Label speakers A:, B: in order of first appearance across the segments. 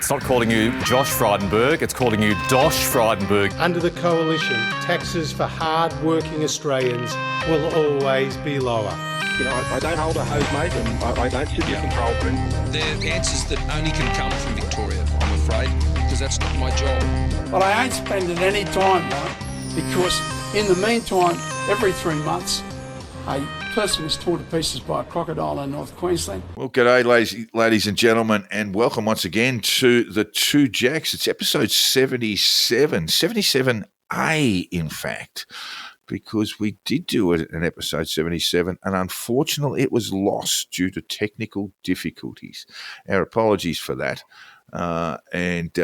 A: It's not calling you Josh Frydenberg, it's calling you Dosh Frydenberg.
B: Under the coalition, taxes for hard-working Australians will always be lower.
C: You know, I don't hold a hose, mate, and I don't sit in the control room.
D: They're answers that only can come from Victoria, I'm afraid, because that's not my job.
E: But I ain't spending any time, though, because in the meantime, every 3 months, a person is torn to pieces by a crocodile in North Queensland.
F: Well, g'day, ladies and gentlemen, and welcome once again to the Two Jacks. It's episode 77, 77A, in fact, because we did do it in episode 77, and unfortunately it was lost due to technical difficulties. Our apologies for that, and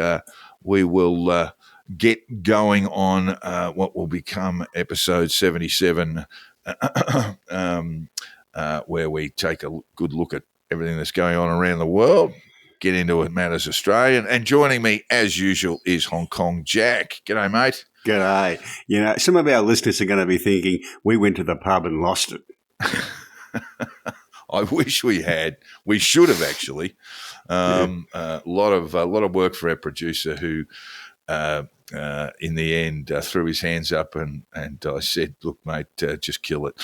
F: we will get going on what will become episode 77, where we take a good look at everything that's going on around the world, get into it matters Australian, and joining me as usual is Hong Kong Jack. G'day, mate.
G: G'day. You know, some of our listeners are going to be thinking we went to the pub and lost it.
F: I wish we had. We should have actually. A lot of work for our producer who. In the end, threw his hands up and I said, look, mate, just kill it.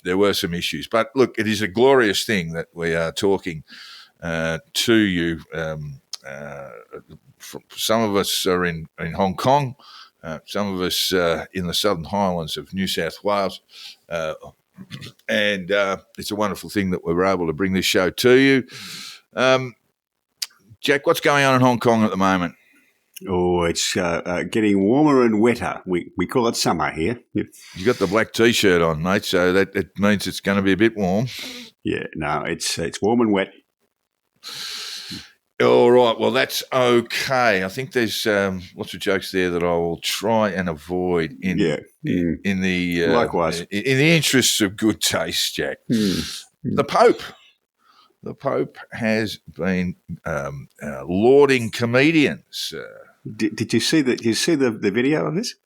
F: There were some issues. But, look, it is a glorious thing that we are talking to you. Some of us are in Hong Kong, some of us in the Southern Highlands of New South Wales, and it's a wonderful thing that we were able to bring this show to you. Jack, what's going on in Hong Kong at the moment?
G: Oh, it's getting warmer and wetter. We call it summer here.
F: You got the black T-shirt on, mate, so that it means it's going to be a bit warm.
G: Yeah, no, it's warm and wet.
F: All right, well, that's okay. I think there's lots of jokes there that I will try and avoid in the
G: likewise
F: in the interests of good taste, Jack. The Pope has been lauding comedians.
G: Did you see that? Did you see the video of this?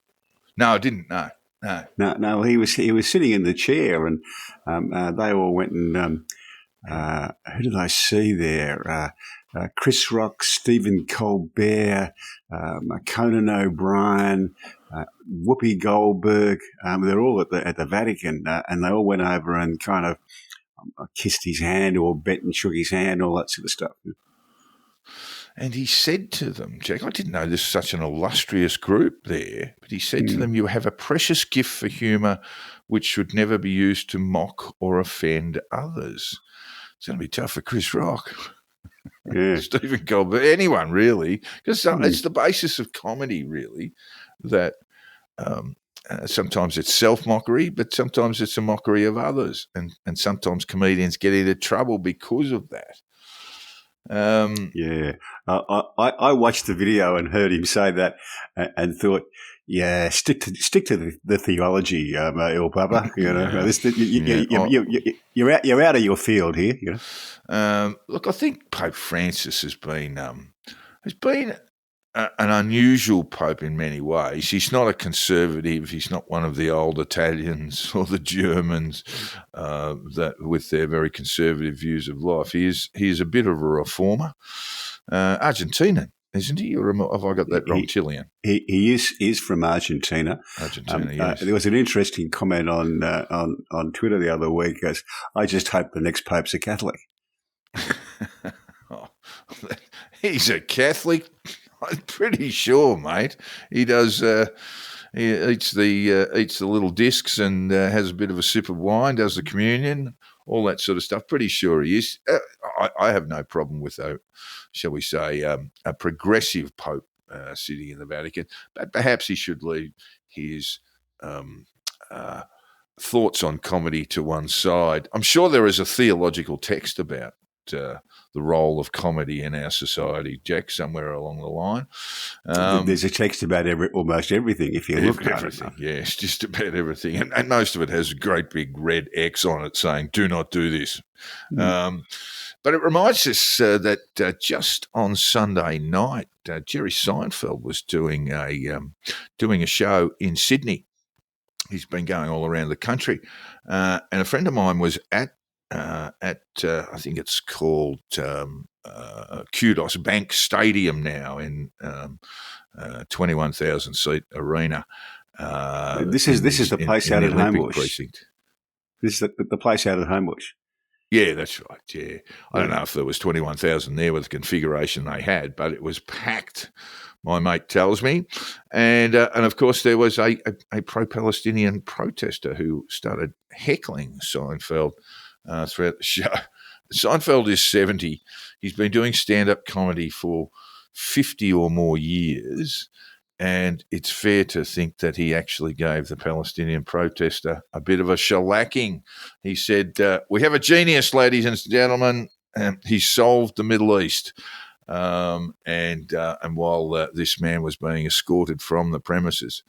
F: No, I didn't. No.
G: He was sitting in the chair, and they all went and who did I see there? Chris Rock, Stephen Colbert, Conan O'Brien, Whoopi Goldberg. They're all at the Vatican, and they all went over and kind of kissed his hand or bent and shook his hand, all that sort of stuff.
F: And he said to them, Jack, I didn't know there's such an illustrious group there, but he said to them, you have a precious gift for humour which should never be used to mock or offend others. It's going to be tough for Chris Rock.
G: Yeah.
F: Stephen Colbert, anyone really, because it's the basis of comedy, really, that sometimes it's self-mockery, but sometimes it's a mockery of others, and sometimes comedians get into trouble because of that.
G: I watched the video and heard him say that and thought, yeah, stick to the theology, El Papa. You know, you're out of your field here. You know?
F: Look, I think Pope Francis has been an unusual pope in many ways. He's not a conservative. He's not one of the old Italians or the Germans that with their very conservative views of life. He is a bit of a reformer. Argentinian, isn't he? Or have I got that wrong? Chilean.
G: He is from Argentina.
F: Yes.
G: There was an interesting comment on Twitter the other week. Goes, I just hope the next pope's a Catholic.
F: He's a Catholic. I'm pretty sure, mate. He does. He eats the little discs and has a bit of a sip of wine. Does the communion, all that sort of stuff. Pretty sure he is. I have no problem with shall we say, a progressive pope sitting in the Vatican. But perhaps he should leave his thoughts on comedy to one side. I'm sure there is a theological text about the role of comedy in our society, Jack, somewhere along the line.
G: There's a text about almost everything if you look at it.
F: Yes, just about everything. And most of it has a great big red X on it saying, do not do this. But it reminds us that just on Sunday night, Jerry Seinfeld was doing a show in Sydney. He's been going all around the country. And a friend of mine was at I think it's called Kudos Bank Stadium now in 21,000 seat arena.
G: This is the place out at Homebush.
F: Precinct.
G: This is the place out at Homebush.
F: Yeah, that's right. Yeah, I don't know if there was 21,000 there with the configuration they had, but it was packed. My mate tells me, and of course there was a pro-Palestinian protester who started heckling Seinfeld throughout the show. Seinfeld is 70. He's been doing stand-up comedy for 50 or more years, and it's fair to think that he actually gave the Palestinian protester a bit of a shellacking. He said, "We have a genius, ladies and gentlemen. He solved the Middle East." And while this man was being escorted from the premises,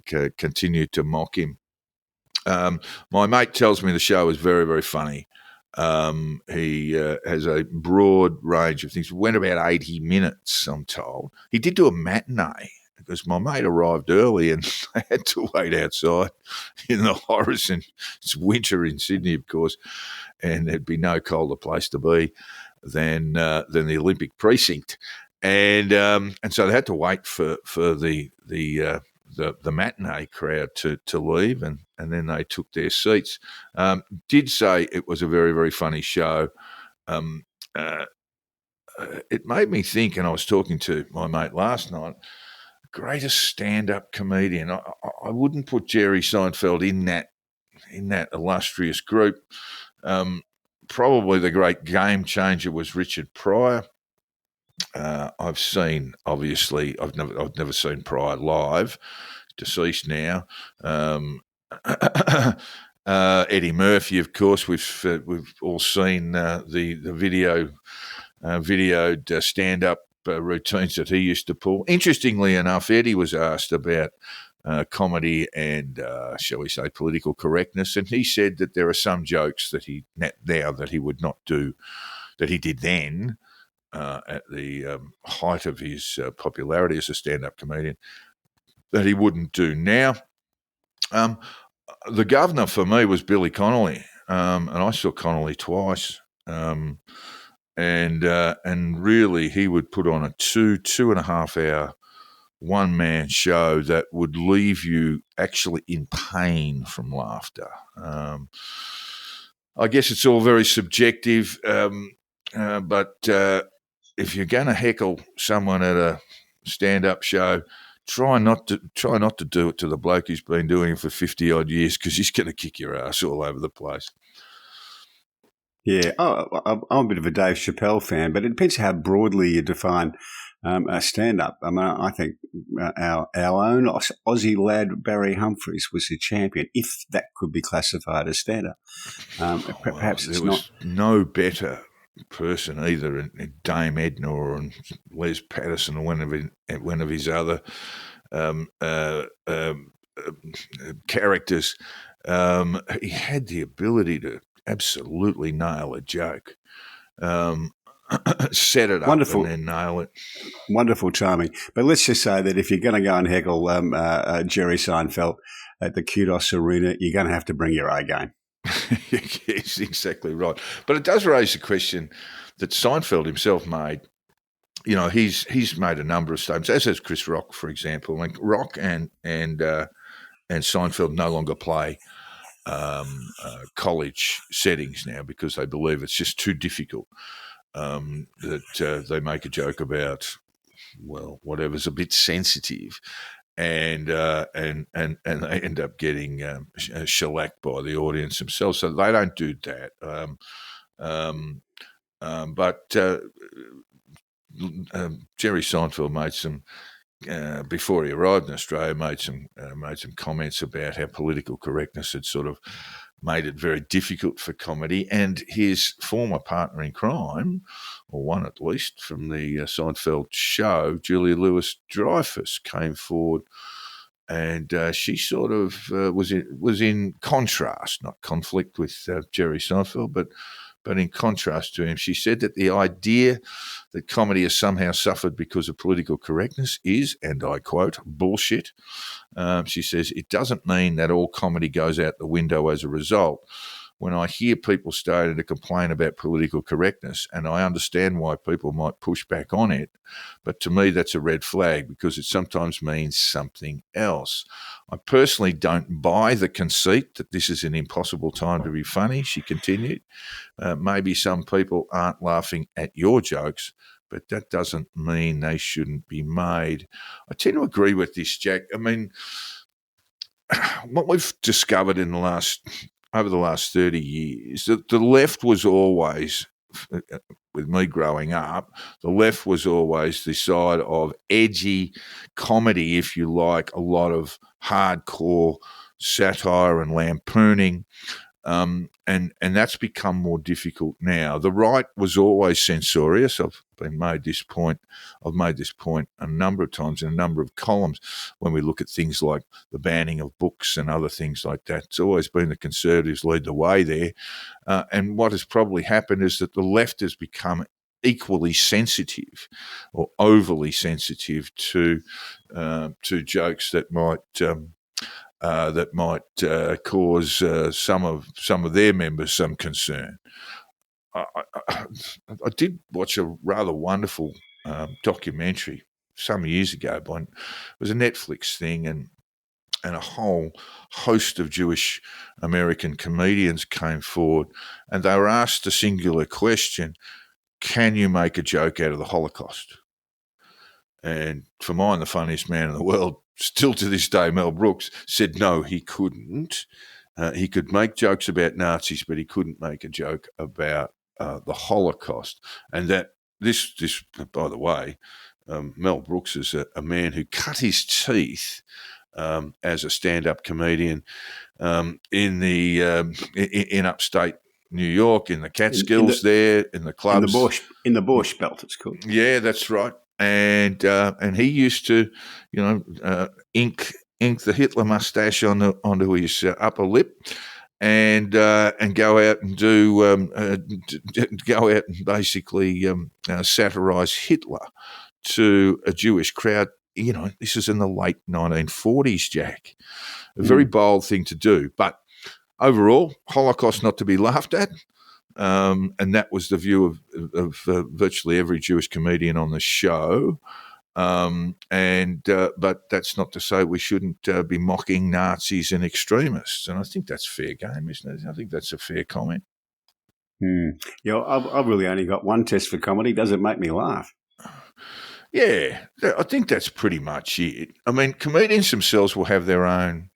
F: continued to mock him. My mate tells me the show is very, very funny. He has a broad range of things. Went about 80 minutes, I'm told. He did do a matinee because my mate arrived early and they had to wait outside in the horrors. And it's winter in Sydney, of course, and there'd be no colder place to be than the Olympic precinct. And so they had to wait for the matinee crowd to leave, and then they took their seats. Did say it was a very, very funny show. It made me think, and I was talking to my mate last night, greatest stand-up comedian. I wouldn't put Jerry Seinfeld in that illustrious group. Probably the great game changer was Richard Pryor. I've never seen Pryor live, deceased now. Eddie Murphy, of course, we've all seen the videoed stand-up routines that he used to pull. Interestingly enough, Eddie was asked about comedy and, shall we say, political correctness, and he said that there are some jokes that he would not do, that he did then at the height of his popularity as a stand-up comedian, that he wouldn't do now. The governor for me was Billy Connolly, and I saw Connolly twice, and really he would put on a 2.5 hour one-man show that would leave you actually in pain from laughter. I guess it's all very subjective, but if you're going to heckle someone at a stand-up show, try not to do it to the bloke who's been doing it for 50-odd years, because he's going to kick your ass all over the place.
G: Yeah, I'm a bit of a Dave Chappelle fan, but it depends how broadly you define a stand-up. I mean, I think our own Aussie lad Barry Humphries was a champion, if that could be classified as stand-up. Perhaps it's not. No
F: better person either in Dame Edna or Les Patterson or one of his other characters. He had the ability to absolutely nail a joke. Set it up and then nail it.
G: Wonderful, charming. But let's just say that if you're going to go and heckle Jerry Seinfeld at the Kudos Arena, you're going to have to bring your A game.
F: Yes, exactly right. But it does raise the question that Seinfeld himself made. You know, he's made a number of statements, as has Chris Rock, for example. Like Rock and Seinfeld no longer play college settings now because they believe it's just too difficult. That they make a joke about, well, whatever's a bit sensitive, and they end up getting shellacked by the audience themselves. So they don't do that. But Jerry Seinfeld made some. Before he arrived in Australia, made some comments about how political correctness had sort of made it very difficult for comedy. And his former partner in crime, or one at least, from the Seinfeld show, Julia Louis-Dreyfus, came forward, and she sort of was in contrast, not conflict with Jerry Seinfeld, but in contrast to him. She said that the idea that comedy has somehow suffered because of political correctness is, and I quote, bullshit. She says, it doesn't mean that all comedy goes out the window as a result. when I hear people starting to complain about political correctness, and I understand why people might push back on it, but to me that's a red flag because it sometimes means something else. I personally don't buy the conceit that this is an impossible time to be funny, she continued. Maybe some people aren't laughing at your jokes, but that doesn't mean they shouldn't be made. I tend to agree with this, Jack. I mean, what we've discovered over the last 30 years, that the left was always, with me growing up, the left was always the side of edgy comedy, if you like, a lot of hardcore satire and lampooning. And that's become more difficult now. The right was always censorious. I've made this point a number of times in a number of columns when we look at things like the banning of books and other things like that. It's always been the Conservatives lead the way there. And what has probably happened is that the left has become equally sensitive or overly sensitive to jokes that cause some of their members some concern. I did watch a rather wonderful documentary some years ago. It was a Netflix thing, and a whole host of Jewish American comedians came forward, and they were asked a singular question: can you make a joke out of the Holocaust? And for mine, the funniest man in the world, still to this day, Mel Brooks, said no, he couldn't. He could make jokes about Nazis, but he couldn't make a joke about the Holocaust. And that this, by the way, Mel Brooks is a man who cut his teeth as a stand-up comedian in upstate New York, in the Catskills, in the clubs,
G: in the Borscht Belt, it's called.
F: Yeah, that's right. And he used to, ink the Hitler mustache onto his upper lip, and go out and basically satirise Hitler to a Jewish crowd. This is in the late 1940s, Jack. A very bold thing to do, but overall, Holocaust not to be laughed at. And that was the view of virtually every Jewish comedian on the show. But that's not to say we shouldn't be mocking Nazis and extremists. And I think that's fair game, isn't it? I think that's a fair comment.
G: Yeah, I've really only got one test for comedy. Does it make me laugh?
F: Yeah, I think that's pretty much it. I mean, comedians themselves will have their own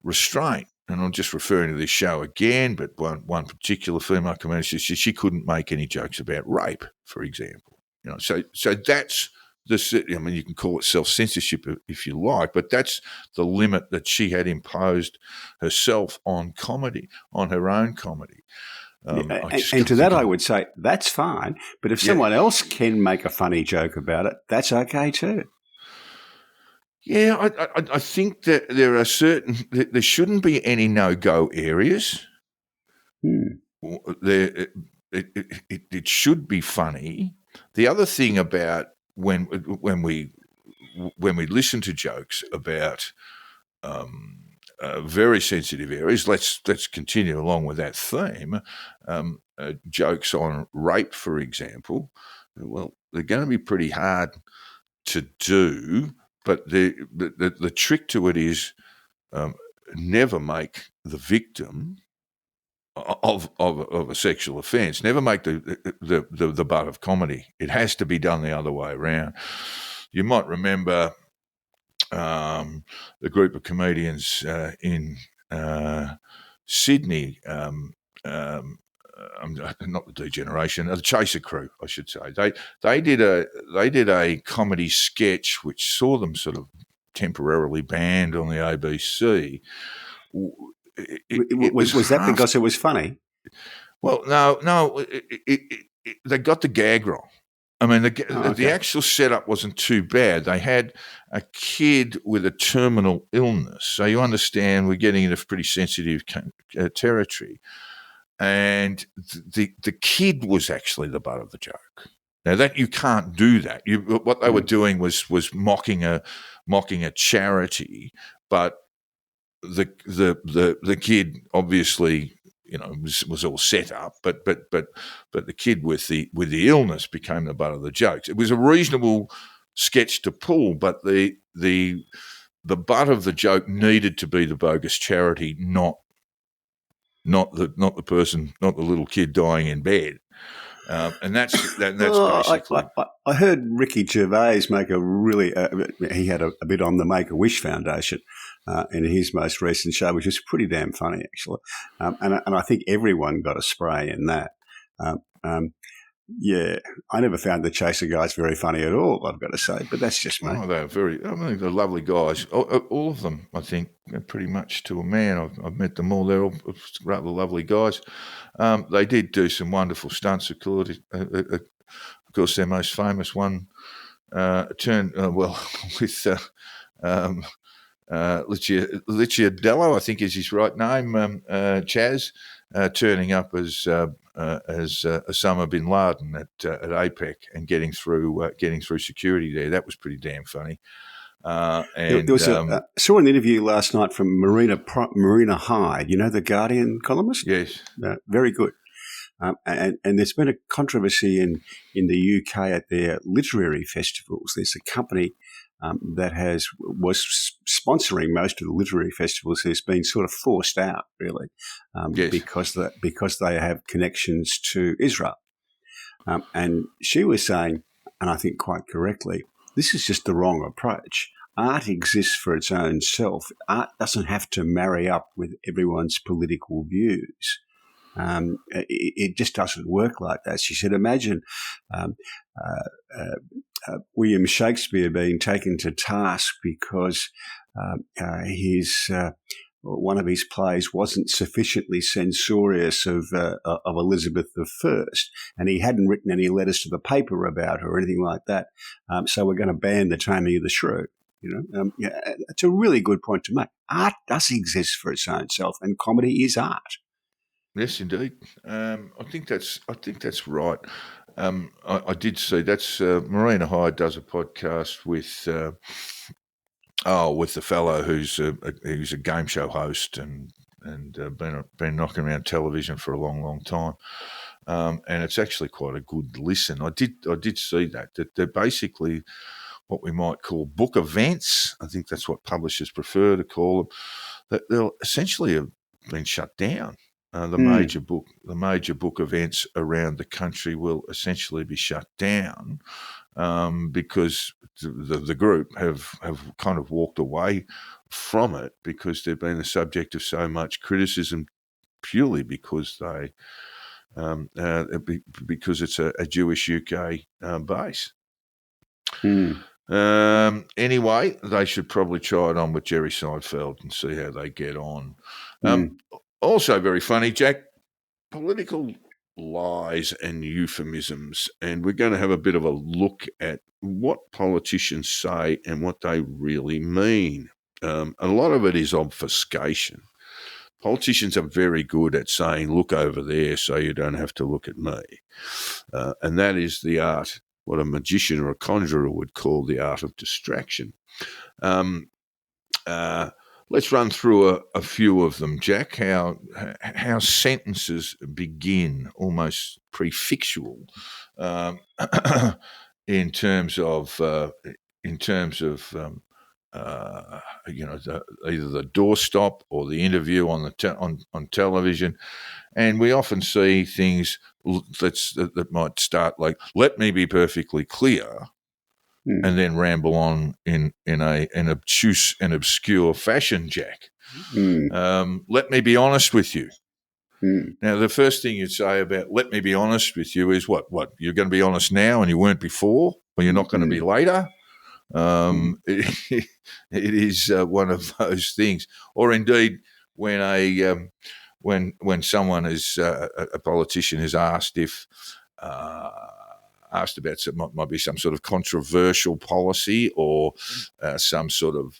F: restraint. And I'm just referring to this show again, but one particular female comedian, she couldn't make any jokes about rape, for example. So that's you can call it self-censorship if you like, but that's the limit that she had imposed herself on comedy, on her own comedy.
G: And to that, I would say that's fine. But if someone else can make a funny joke about it, that's okay too.
F: Yeah, I think that there shouldn't be any no-go areas. It should be funny. The other thing about when we listen to jokes about very sensitive areas, let's continue along with that theme. Jokes on rape, for example, well, they're going to be pretty hard to do. But the trick to it is never make the victim of a sexual offence, never make the butt of comedy. It has to be done the other way around. You might remember the group of comedians in Sydney, not the D-Generation, the Chaser Crew, I should say. They did a comedy sketch which saw them sort of temporarily banned on the ABC.
G: Was that because it was funny?
F: Well, no. They got the gag wrong. I mean, the actual setup wasn't too bad. They had a kid with a terminal illness, so you understand we're getting into pretty sensitive territory. And the kid was actually the butt of the joke. Now that you can't do that. What they were doing was mocking a charity, but the kid obviously was all set up, but the kid with the illness became the butt of the jokes. It was a reasonable sketch to pull, but the butt of the joke needed to be the bogus charity, not the person, not the little kid dying in bed. And that's basically.
G: I heard Ricky Gervais make a really. He had a bit on the Make-A-Wish Foundation in his most recent show, which was pretty damn funny, actually. And I think everyone got a spray in that. Yeah, I never found the Chaser guys very funny at all, I've got to say, but that's just me.
F: Oh, they're they're lovely guys. All of them, I think, pretty much to a man. I've met them all. They're all rather lovely guys. They did do some wonderful stunts. Of course, their most famous one with Licciardello, I think is his right name, Chaz, turning up as Osama bin Laden at APEC and getting through security there. That was pretty damn funny. And there was
G: saw an interview last night from Marina Hyde, the Guardian columnist.
F: Yes,
G: very good. And there's been a controversy in the UK at their literary festivals. There's a company that was sponsoring most of the literary festivals has been sort of forced out, really, because they have connections to Israel. And she was saying, and I think quite correctly, this is just the wrong approach. Art exists for its own self. Art doesn't have to marry up with everyone's political views. It just doesn't work like that. She said, imagine William Shakespeare being taken to task because one of his plays wasn't sufficiently censorious of Elizabeth I, and he hadn't written any letters to the paper about her or anything like that. So we're going to ban the Taming of the Shrew. It's a really good point to make. Art does exist for its own self, and comedy is art.
F: Yes, indeed. I think that's right. I did see that's Marina Hyde does a podcast with the fellow who's a game show host and been knocking around television for a long time, and it's actually quite a good listen. I did see that they're basically what we might call book events. I think that's what publishers prefer to call them. That they'll essentially have been shut down. The major book events around the country will essentially be shut down because the group have kind of walked away from it because they've been the subject of so much criticism purely because because it's a Jewish UK base. Anyway, they should probably try it on with Jerry Seinfeld and see how they get on. Also very funny, Jack, political lies and euphemisms, and we're going to have a bit of a look at what politicians say and what they really mean. A lot of it is obfuscation. Politicians are very good at saying, look over there so you don't have to look at me. And that is the art, what a magician or a conjurer would call the art of distraction. Let's run through a few of them, Jack. How sentences begin, almost prefixual, in terms of either the doorstop or the interview on television, and we often see things that might start like, "Let me be perfectly clear." And then ramble on in an obtuse and obscure fashion, Jack. Let me be honest with you. Now, the first thing you'd say about "let me be honest with you" is what? You're going to be honest now and you weren't before, or you're not going to be later? It is one of those things. Or indeed, when when someone is a politician is asked about might be some sort of controversial policy or some sort of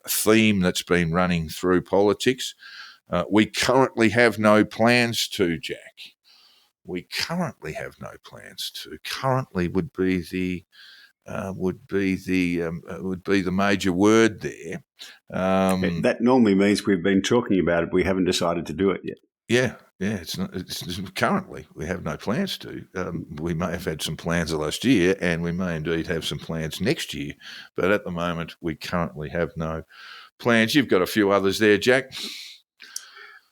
F: theme that's been running through politics. We currently have no plans to, Jack. We currently have no plans to. Currently would be would be the major word there.
G: That normally means we've been talking about it. We haven't decided to do it yet.
F: Yeah. It's currently we have no plans to. We may have had some plans last year, and we may indeed have some plans next year. But at the moment, we currently have no plans. You've got a few others there, Jack.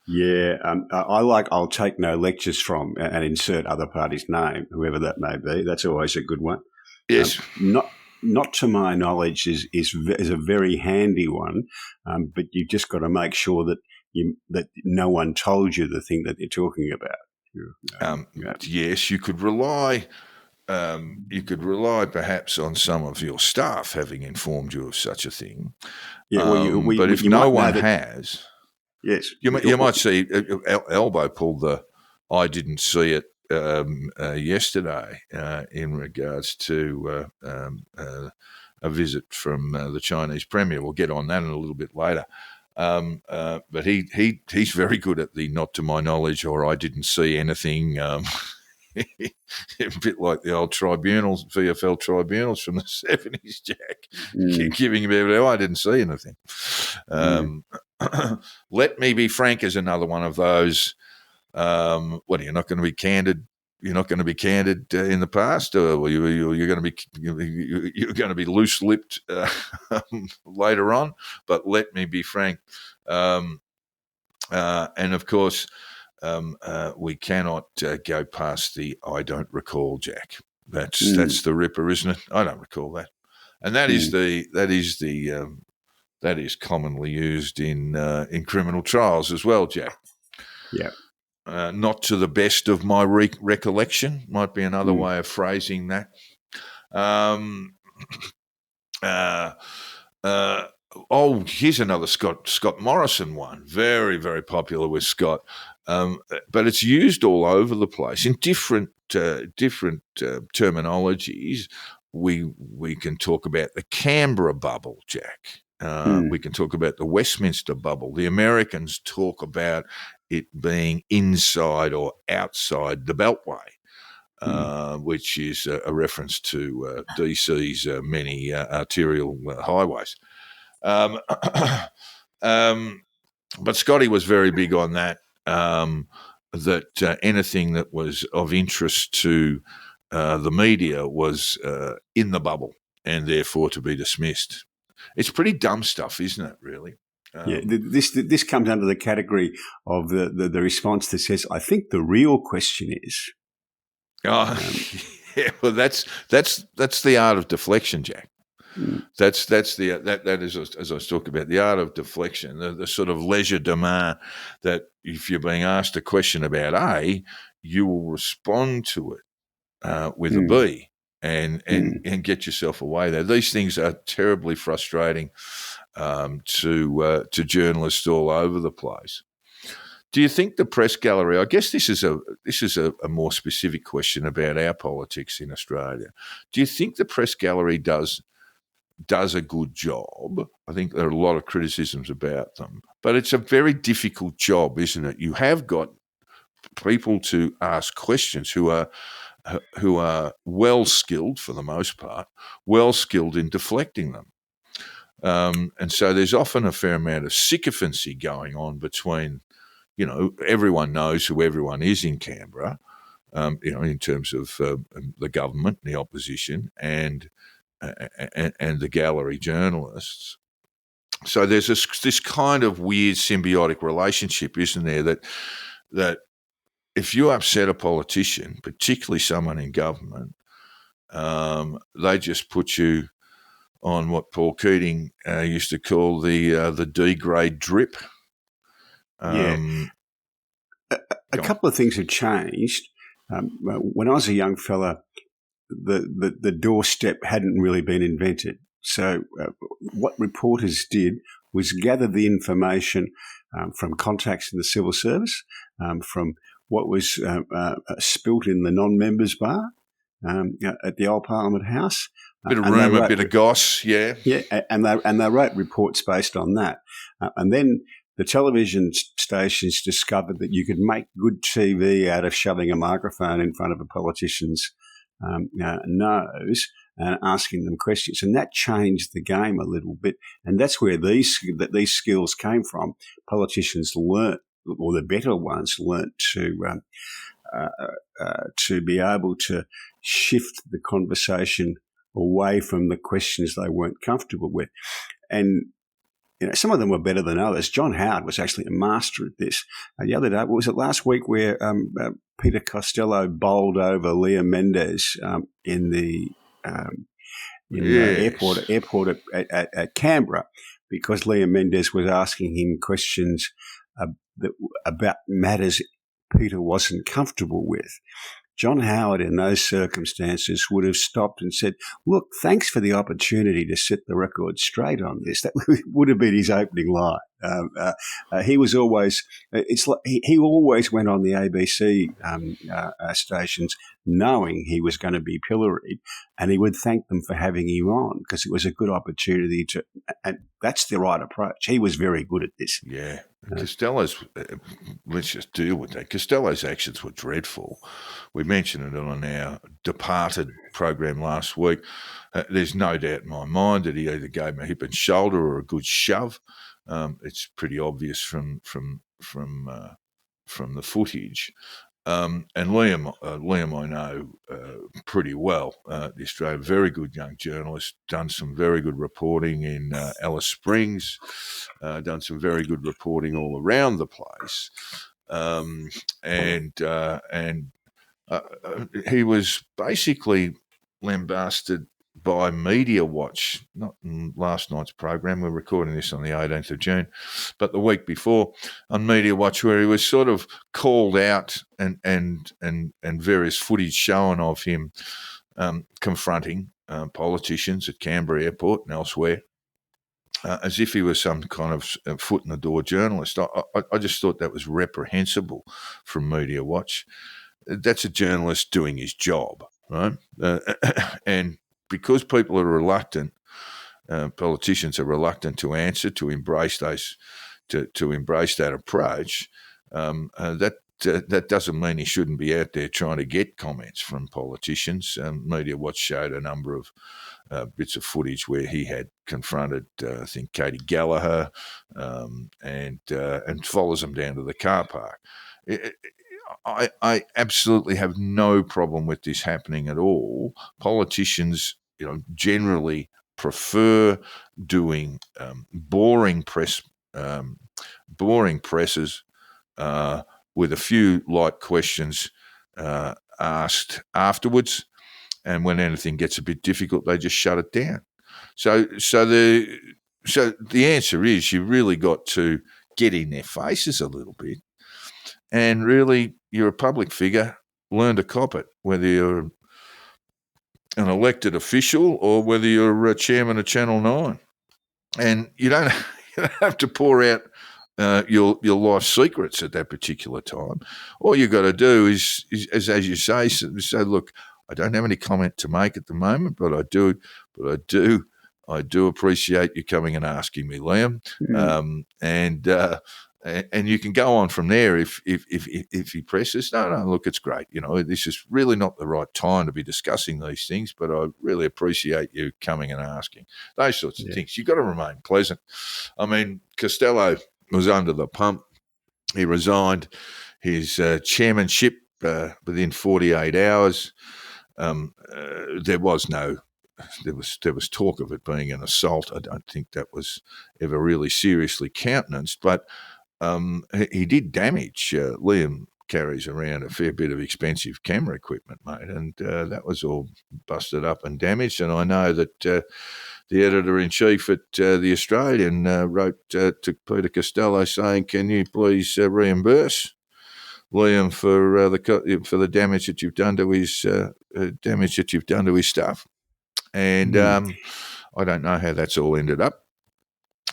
G: Yeah, I'll take no lectures from and insert other party's name, whoever that may be. That's always a good one.
F: Yes.
G: Not to my knowledge is a very handy one, but you've just got to make sure that no one told you the thing that they're talking about.
F: Yes, you could rely. You could rely perhaps on some of your staff having informed you of such a thing.
G: Yeah,
F: but if no one has,
G: yes,
F: you might see Elbow pulled the "I didn't see it" yesterday in regards to a visit from the Chinese Premier. We'll get on that in a little bit later. But he's very good at the "not to my knowledge" or "I didn't see anything." A bit like the old tribunals, VFL tribunals from the 70s, Jack, giving him everything. I didn't see anything. Let me be frank is another one of those. You're not going to be candid. You're not going to be candid in the past, or you're going to be loose-lipped later on. But let me be frank, and of course. We cannot go past the "I don't recall," Jack. That's the ripper, isn't it? I don't recall that, and that is commonly used in criminal trials as well, Jack.
G: Yeah.
F: Not to the best of my recollection might be another way of phrasing that. Here's another Scott Morrison one. Very, very popular with Scott. But it's used all over the place in different terminologies. We can talk about the Canberra bubble, Jack. We can talk about the Westminster bubble. The Americans talk about it being inside or outside the Beltway, which is a reference to DC's many arterial highways. But Scotty was very big on that. That anything that was of interest to the media was in the bubble and therefore to be dismissed. It's pretty dumb stuff, isn't it, really?
G: This comes under the category of the response that says, I think the real question is.
F: Yeah, well, that's the art of deflection, Jack. That is, as I was talking about, the art of deflection, the sort of legerdemain that if you're being asked a question about A, you will respond to it with a B and get yourself away there. These things are terribly frustrating to journalists all over the place. Do you think the press gallery? I guess this is a more specific question about our politics in Australia. Do you think the press gallery does a good job? I think there are a lot of criticisms about them, but it's a very difficult job, isn't it? You have got people to ask questions who are well skilled for the most part, well skilled in deflecting them, and so there's often a fair amount of sycophancy going on between, everyone knows who everyone is in Canberra, in terms of the government, the opposition, and the gallery journalists. So there's this kind of weird symbiotic relationship, isn't there, that if you upset a politician, particularly someone in government, they just put you on what Paul Keating used to call the D-grade drip.
G: A couple of things have changed. When I was a young fella, the doorstep hadn't really been invented. So what reporters did was gather the information from contacts in the civil service, from what was spilt in the non-members bar at the old Parliament House.
F: Bit of rumour, bit of goss, yeah.
G: Yeah, and they wrote reports based on that. And then the television stations discovered that you could make good TV out of shoving a microphone in front of a politician's no's and asking them questions. And that changed the game a little bit. And that's where these skills came from. Politicians learnt, or the better ones learnt to be able to shift the conversation away from the questions they weren't comfortable with. And some of them were better than others. John Howard was actually a master at this. The other day, was it last week, where Peter Costello bowled over Liam Mendes in the airport at Canberra, because Liam Mendes was asking him questions about matters Peter wasn't comfortable with. John Howard, in those circumstances, would have stopped and said, "Look, thanks for the opportunity to set the record straight on this." That would have been his opening line. He was always, he always went on the ABC stations knowing he was going to be pilloried, and he would thank them for having him on because it was a good opportunity to, and that's the right approach. He was very good at this.
F: Yeah. Costello's, let's just deal with that. Costello's actions were dreadful. We mentioned it on our Departed program last week. There's no doubt in my mind that he either gave him a hip and shoulder or a good shove. It's pretty obvious from the footage. And Liam I know pretty well. The Australian, very good young journalist, done some very good reporting in Alice Springs, done some very good reporting all around the place, and he was basically lambasted by Media Watch, not in last night's program. We're recording this on the 18th of June, but the week before on Media Watch, where he was sort of called out and various footage shown of him confronting politicians at Canberra Airport and elsewhere, as if he was some kind of foot in the door journalist. I just thought that was reprehensible from Media Watch. That's a journalist doing his job, right? And because people are reluctant, politicians are reluctant to answer, to embrace to embrace that approach. That doesn't mean he shouldn't be out there trying to get comments from politicians. Media Watch showed a number of bits of footage where he had confronted, I think, Katie Gallagher, and follows them down to the car park. I absolutely have no problem with this happening at all. Politicians, generally prefer doing boring presses with a few light questions asked afterwards, and when anything gets a bit difficult, they just shut it down. So the answer is you really got to get in their faces a little bit. And really, you're a public figure, learn to cop it, whether you're an elected official or whether you're a chairman of Channel 9. And you don't have to pour out your life secrets at that particular time. All you've got to do is as you say, look, I don't have any comment to make at the moment, but I do appreciate you coming and asking me, Liam. Mm. And you can go on from there if he presses. No, look, it's great. This is really not the right time to be discussing these things, but I really appreciate you coming and asking. Those sorts of things. You've got to remain pleasant. I mean, Costello was under the pump. He resigned his chairmanship within 48 hours. There was talk of it being an assault. I don't think that was ever really seriously countenanced, but he did damage. Liam carries around a fair bit of expensive camera equipment, mate, and that was all busted up and damaged. And I know that the editor-in-chief at The Australian wrote to Peter Costello saying, "Can you please reimburse Liam for the damage that you've done to his stuff?" And I don't know how that's all ended up.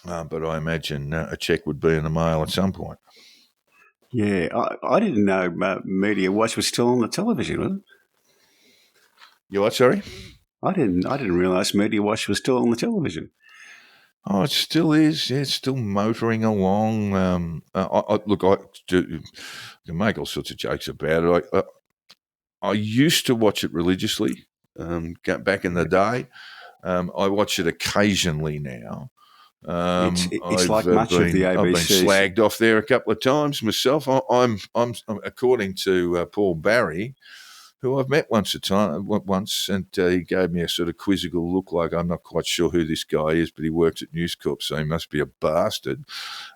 F: But I imagine a cheque would be in the mail at some point.
G: Yeah, I didn't know Media Watch was still on the television, was it?
F: You what, sorry?
G: I didn't realise Media Watch was still on the television.
F: Oh, it still is. Yeah, it's still motoring along. I can make all sorts of jokes about it. I used to watch it religiously back in the day. I watch it occasionally now.
G: It's like much of the ABC.
F: I've been slagged off there a couple of times myself. I'm according to Paul Barry, who I've met once, and he gave me a sort of quizzical look, like I'm not quite sure who this guy is, but he works at News Corp, so he must be a bastard.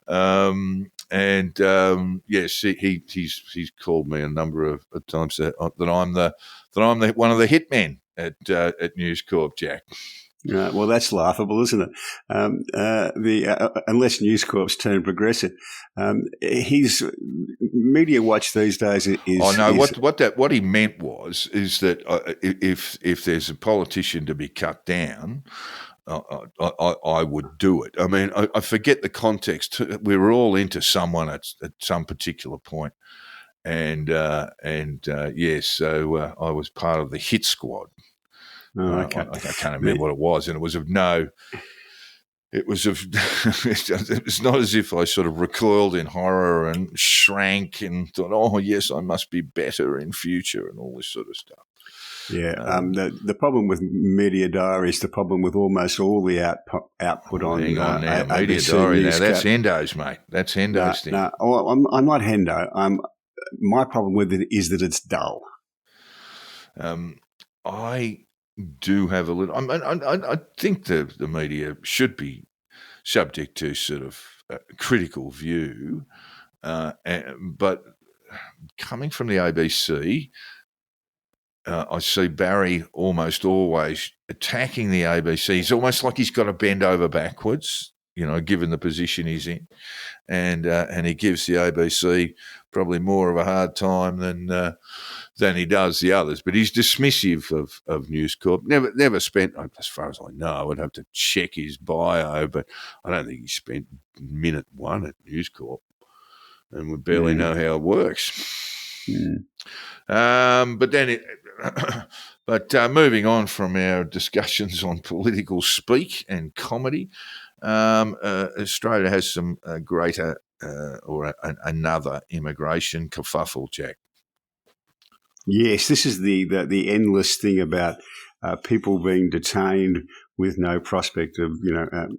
F: Yes, he's called me a number of times that I'm the one of the hitmen at News Corp, Jack.
G: Well, that's laughable, isn't it? Unless News Corp's turned progressive, his media watch these days is.
F: Oh no! What he meant is that if there's a politician to be cut down, I would do it. I mean, I forget the context. We were all into someone at some particular point, and yes, so I was part of the hit squad.
G: Oh, okay.
F: I can't remember what it was, and it was of no. It was it's not as if I sort of recoiled in horror and shrank and thought, oh yes, I must be better in future and all this sort of stuff.
G: Yeah, the problem with Media Diary is the problem with almost all the output on.
F: Hang on now,
G: ABC
F: Media Diary. Now that's
G: Newscat.
F: Hendo's, mate. That's Hendo's thing.
G: No, I'm not Hendo. My problem with it is that it's dull.
F: I do have a little. I think the media should be subject to sort of critical view, but coming from the ABC, I see Barry almost always attacking the ABC. It's almost like he's got to bend over backwards, given the position he's in, and he gives the ABC probably more of a hard time than he does the others. But he's dismissive of News Corp. Never spent, as far as I know, I'd have to check his bio, but I don't think he spent minute one at News Corp, and we barely know how it works. But moving on from our discussions on political speak and comedy, Australia has some greater another immigration kerfuffle, Jack.
G: Yes, this is the endless thing about people being detained with no prospect of them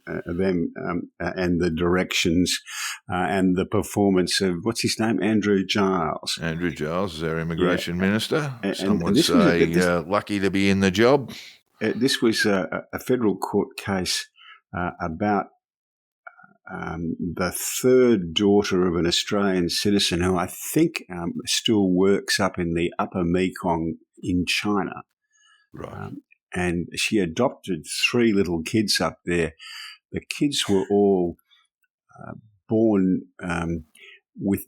G: and the directions and the performance of what's his name, Andrew Giles.
F: Andrew Giles is our immigration minister. Some would
G: this
F: say lucky to be in the job.
G: This was a federal court case about the third daughter of an Australian citizen who I think still works up in the Upper Mekong in China.
F: Right.
G: And she adopted 3 little kids up there. The kids were all born with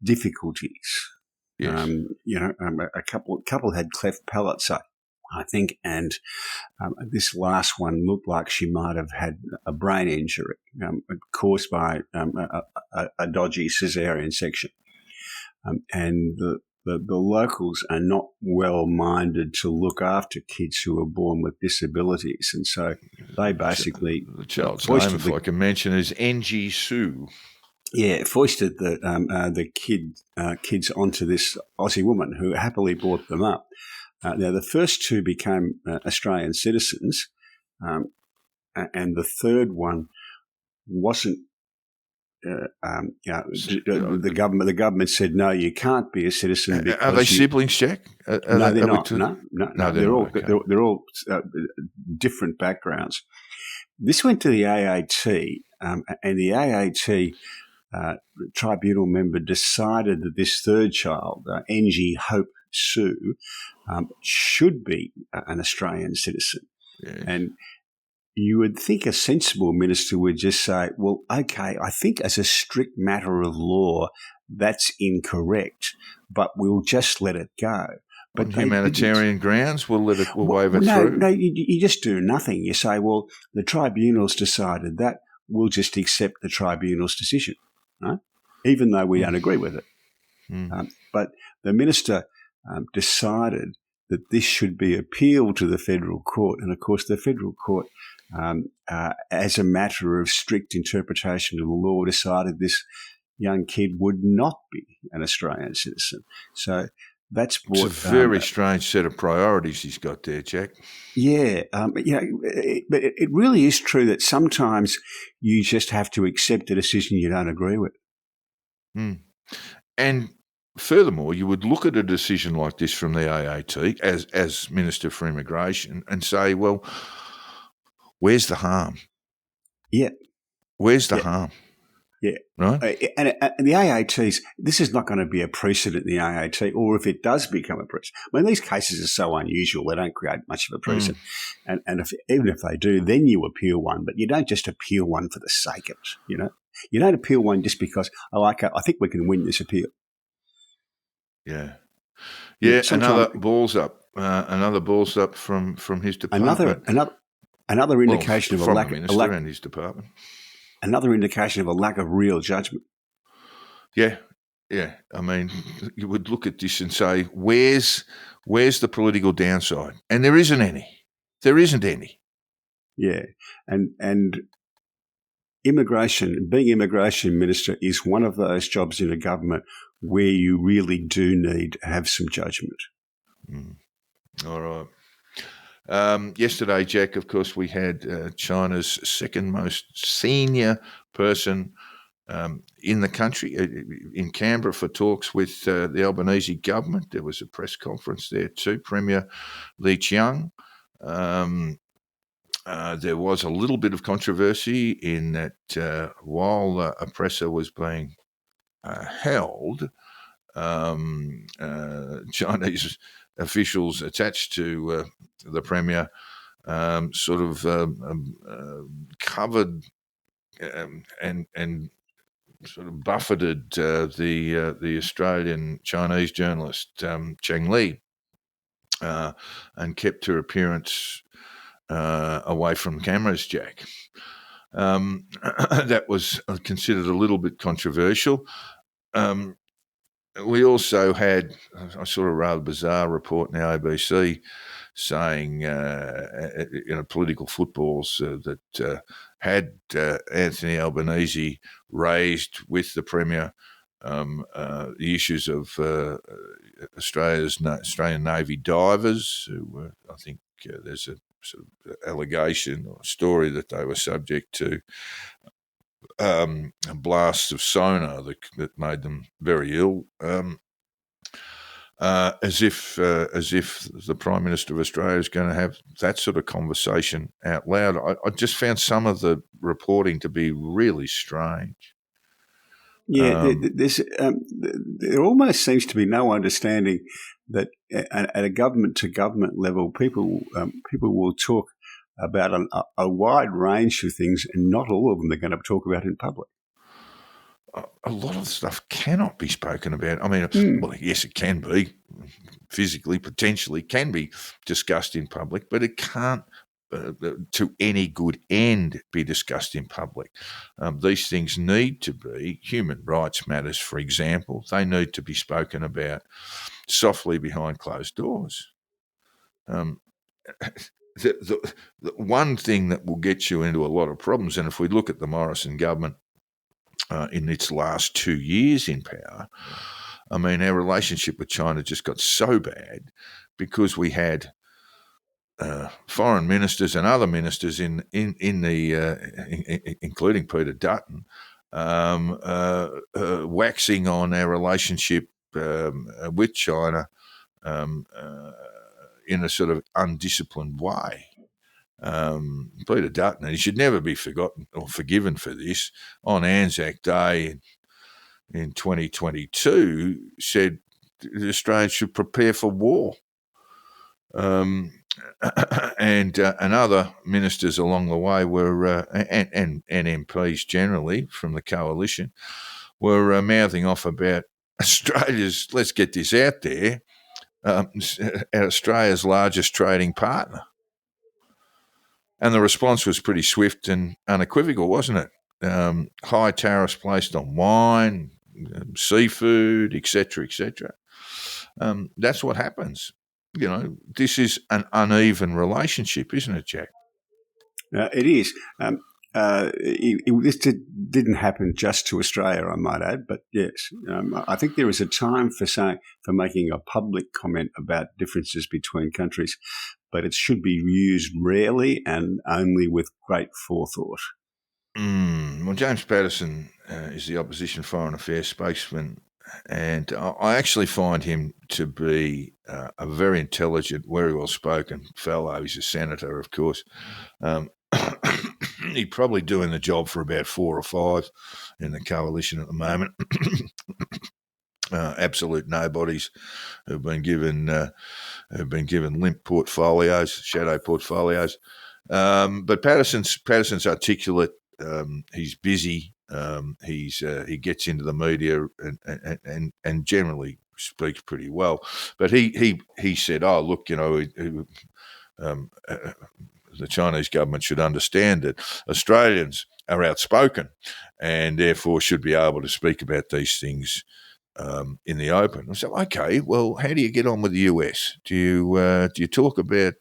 G: difficulties.
F: Yes.
G: A couple had cleft palates, I think, and this last one looked like she might have had a brain injury caused by a dodgy caesarean section. And the locals are not well-minded to look after kids who are born with disabilities, and so they basically
F: the child's name, if I can mention, is Ng Sue.
G: Yeah, foisted the kids onto this Aussie woman who happily brought them up. Now, the first 2 became Australian citizens, and the third one wasn't. The government said no, you can't be a citizen.
F: Are they siblings, Jack?
G: No, they're not. No, they're all
F: okay.
G: they're all different backgrounds. This went to the AAT, and the AAT tribunal member decided that this third child, Ng Hope Sue, should be an Australian citizen.
F: Yes.
G: And you would think a sensible minister would just say, well, okay, I think as a strict matter of law, that's incorrect, but we'll just let it go. But
F: on humanitarian grounds, we'll waive it through?
G: No, you just do nothing. You say, well, the tribunal's decided that, we'll just accept the tribunal's decision, right? Even though we don't agree with it. But the minister decided that this should be appealed to the federal court. And, of course, the federal court, as a matter of strict interpretation of the law, decided this young kid would not be an Australian citizen. So That's
F: It's a
G: what.
F: very strange set of priorities he's got there, Jack.
G: Yeah, but it really is true that sometimes you just have to accept a decision you don't agree with.
F: And furthermore, you would look at a decision like this from the AAT as Minister for Immigration and say, well, where's the harm?
G: Yeah.
F: Where's the harm?
G: Yeah.
F: Right?
G: And the AATs, this is not going to be a precedent in the AAT, or if it does become a precedent. I mean, these cases are so unusual, they don't create much of a precedent. And even if they do, then you appeal one, but you don't just appeal one for the sake of it, you know. You don't appeal one just because, I think we can win this appeal.
F: Yeah.
G: Yeah,
F: another balls up from his department.
G: Another indication of
F: from the minister and his department.
G: Another indication of a lack of real judgment.
F: Yeah. I mean, you would look at this and say, where's the political downside? And there isn't any. There isn't any.
G: Yeah, and being immigration minister is one of those jobs in a government where you really do need to have some judgment.
F: All right. Yesterday, Jack, of course, we had China's second most senior person in the country in Canberra for talks with the Albanese government. There was a press conference there too, Premier Li Qiang. There was a little bit of controversy in that while a presser was being held, Chinese officials attached to the Premier covered and sort of buffeted the Australian Chinese journalist Cheng Li and kept her appearance away from cameras, Jack. That was considered a little bit controversial. We also had a sort of rather bizarre report in the ABC saying, political footballs that had Anthony Albanese raised with the Premier the issues of Australian Navy divers, who were, I think there's a sort of allegation or story that they were subject to blasts of sonar that made them very ill, as if the Prime Minister of Australia is going to have that sort of conversation out loud. I just found some of the reporting to be really strange.
G: Yeah, there almost seems to be no understanding that at a government-to-government level, people will talk about a wide range of things, and not all of them they're going to talk about in public.
F: A lot of stuff cannot be spoken about. I mean, well, yes, it can be physically, potentially can be discussed in public, but it can't to any good end be discussed in public. These things need to be human rights matters, for example. They need to be spoken about softly behind closed doors. The one thing that will get you into a lot of problems, and if we look at the Morrison government in its last 2 years in power, I mean, our relationship with China just got so bad because we had foreign ministers and other ministers in the including Peter Dutton waxing on our relationship with China in a sort of undisciplined way. Peter Dutton, and he should never be forgotten or forgiven for this, on Anzac Day in 2022 said Australia should prepare for war. And other ministers along the way were, and MPs generally from the coalition, were mouthing off about Australia's, let's get this out there, Australia's largest trading partner. And the response was pretty swift and unequivocal, wasn't it? High tariffs placed on wine, seafood, etc., etc. That's what happens. You know, this is an uneven relationship, isn't it, Jack?
G: It is. this didn't happen just to Australia, I might add, but yes, I think there is a time for making a public comment about differences between countries, but it should be used rarely and only with great forethought.
F: Well, James Patterson is the opposition foreign affairs spokesman, and I actually find him to be a very intelligent, very well-spoken fellow. He's a senator, of course. He's probably doing the job for about 4 or 5 in the coalition at the moment. Absolute nobodies who've been given limp portfolios, shadow portfolios. But Patterson's articulate. He's busy. He gets into the media and generally speaks pretty well. But he said, "Oh, look, the Chinese government should understand that Australians are outspoken and therefore should be able to speak about these things in the open." I said, "Okay, well, how do you get on with the US? Do you talk about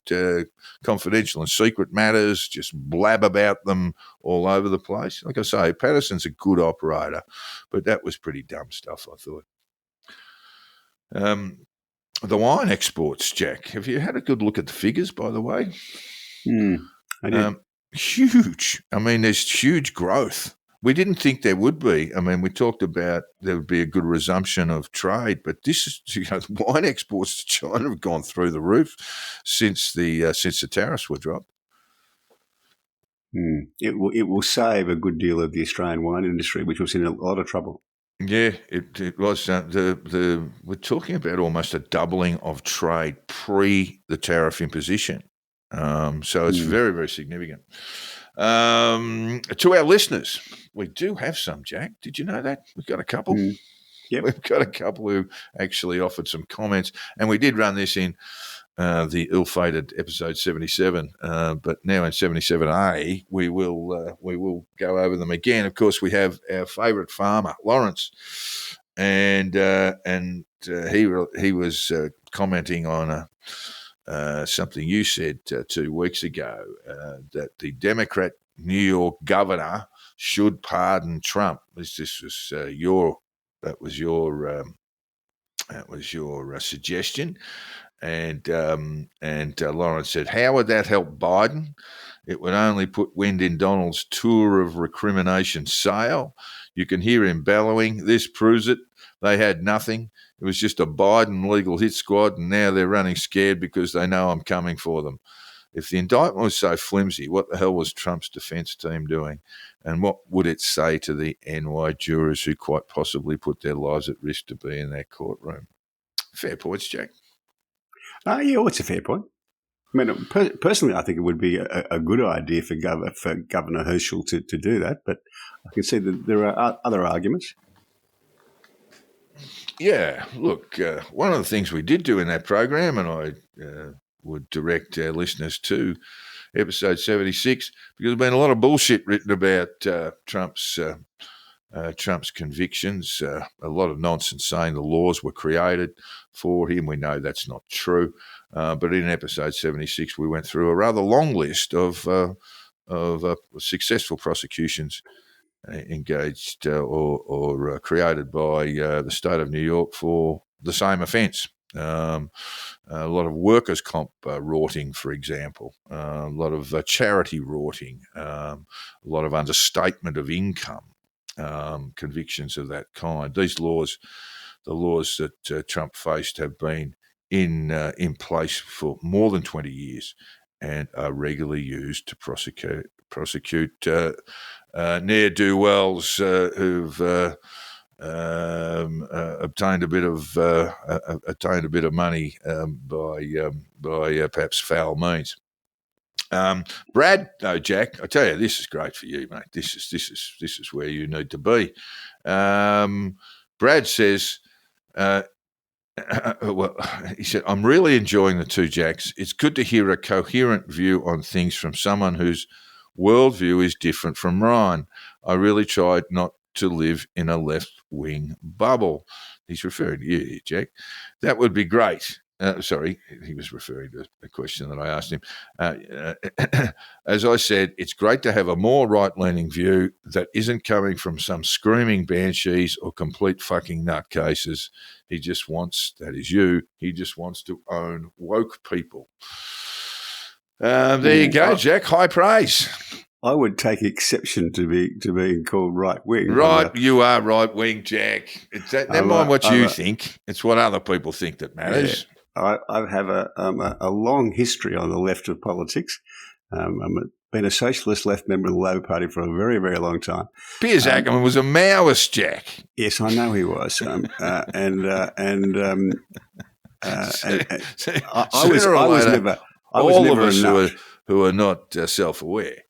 F: confidential and secret matters, just blab about them all over the place?" Like I say, Patterson's a good operator, but that was pretty dumb stuff, I thought. The wine exports, Jack. Have you had a good look at the figures, by the way?
G: I did.
F: Huge. I mean, there's huge growth. We didn't think there would be. I mean, we talked about there would be a good resumption of trade, but this is, wine exports to China have gone through the roof since the tariffs were dropped.
G: It will save a good deal of the Australian wine industry, which was in a lot of trouble.
F: Yeah, it was. We're talking about almost a doubling of trade pre the tariff imposition. So it's very, very significant. To our listeners, we do have some, Jack. Did you know that? We've got a couple.
G: Yep.
F: We've got a couple who actually offered some comments, and we did run this in the ill-fated episode 77, but now in 77A, we will go over them again. Of course, we have our favourite farmer, Lawrence, and he was commenting on something you said 2 weeks ago, that the Democrat New York governor should pardon Trump. This was your suggestion, and Lawrence said, "How would that help Biden? It would only put wind in Donald's tour of recrimination sail. You can hear him bellowing. This proves it. They had nothing. It was just a Biden legal hit squad, and now they're running scared because they know I'm coming for them. If the indictment was so flimsy, what the hell was Trump's defense team doing? And what would it say to the NY jurors who quite possibly put their lives at risk to be in that courtroom?" Fair points, Jack.
G: Yeah, it's a fair point. I mean, personally, I think it would be a good idea for Governor Herschel to do that, but I can see that there are other arguments.
F: Yeah, look, one of the things we did do in that program, and I would direct our listeners to episode 76, because there's been a lot of bullshit written about Trump's convictions, a lot of nonsense saying the laws were created for him. We know that's not true. But in episode 76, we went through a rather long list of successful prosecutions engaged or created by the state of New York for the same offence. A lot of workers' comp rorting, for example, a lot of charity rorting, a lot of understatement of income, convictions of that kind. These laws, the laws that Trump faced, have been in place for more than 20 years and are regularly used to prosecute ne'er-do-wells who've obtained a bit of money by perhaps foul means. Brad, no, Jack, I tell you, this is great for you, mate. This is where you need to be. Brad says, well, he said, "I'm really enjoying the two Jacks. It's good to hear a coherent view on things from someone whose worldview is different from mine. I really tried not to live in a left-wing bubble." He's referring to you, Jack. "That would be great. sorry, he was referring to a question that I asked him. As I said, it's great to have a more right-leaning view that isn't coming from some screaming banshees or complete fucking nutcases. He just wants, that is you, he just wants to own woke people. There you go, Jack. High praise.
G: I would take exception to being called right wing.
F: Right, you are right wing, Jack. Never mind what you think. It's what other people think that matters.
G: Yeah, I have a long history on the left of politics. I've been a socialist left member of the Labor Party for a very, very long time.
F: Piers Ackerman was a Maoist, Jack.
G: Yes, I know he was. I was never.
F: All of us who are not self-aware.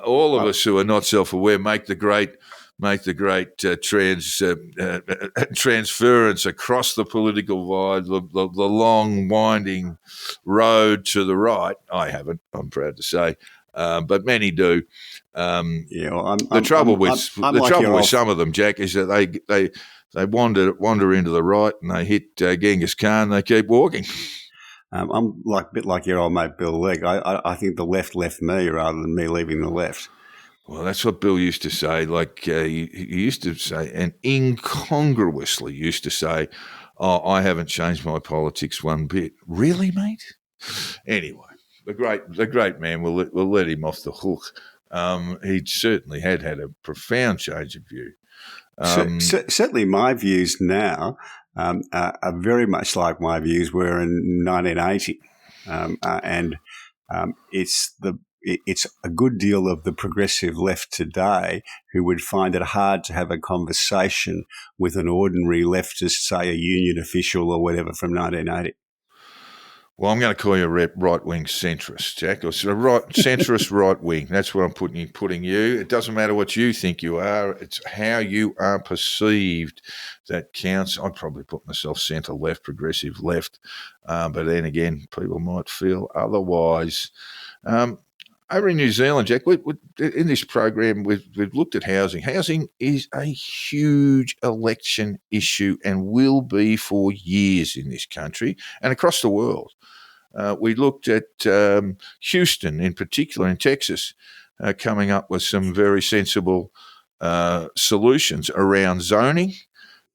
F: All of us who are not self-aware make the great transference across the political divide, the long winding road to the right. I haven't, I'm proud to say, but many do. The trouble with some of them, Jack, is that they wander into the right and they hit Genghis Khan. They keep walking.
G: I'm a bit like your old mate Bill Legg. I think the left left me rather than me leaving the left.
F: Well, that's what Bill used to say. He used to say, and incongruously used to say, "Oh, I haven't changed my politics one bit." Really, mate? Anyway, the great man. We'll let him off the hook. He certainly had a profound change of view.
G: Certainly, my views now are very much like my views were in 1980, and it's a good deal of the progressive left today who would find it hard to have a conversation with an ordinary leftist, say a union official or whatever from 1980.
F: Well, I'm going to call you a right-wing centrist, Jack. Or centrist right-wing. That's what I'm putting you. It doesn't matter what you think you are. It's how you are perceived that counts. I'd probably put myself centre-left, progressive left. But then again, people might feel otherwise. Over in New Zealand, Jack, in this program, we've looked at housing. Housing is a huge election issue and will be for years in this country and across the world. We looked at Houston, in particular, in Texas, coming up with some very sensible solutions around zoning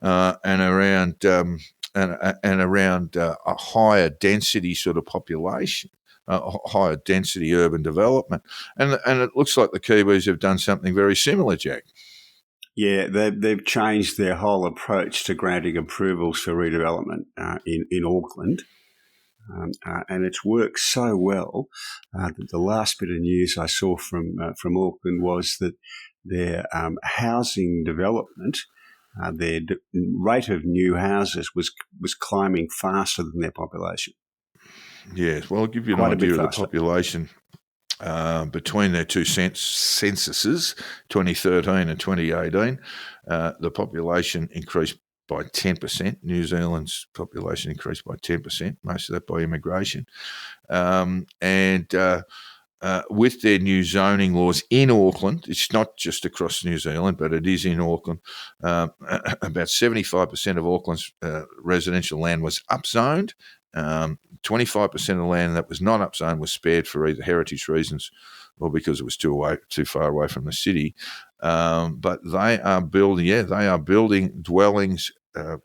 F: and around a higher density sort of population. Higher density urban development. And it looks like the Kiwis have done something very similar, Jack.
G: Yeah, they've changed their whole approach to granting approvals for redevelopment in Auckland. And it's worked so well that the last bit of news I saw from Auckland was that their housing development, their rate of new houses was climbing faster than their population.
F: Yes, well, I'll give you an idea of the population between their two censuses, 2013 and 2018. The population increased by 10%. New Zealand's population increased by 10%, most of that by immigration. With their new zoning laws in Auckland, it's not just across New Zealand, but it is in Auckland, about 75% of Auckland's residential land was upzoned. 25% of the land that was not upzoned was spared for either heritage reasons or because it was too far away from the city. But they are building dwellings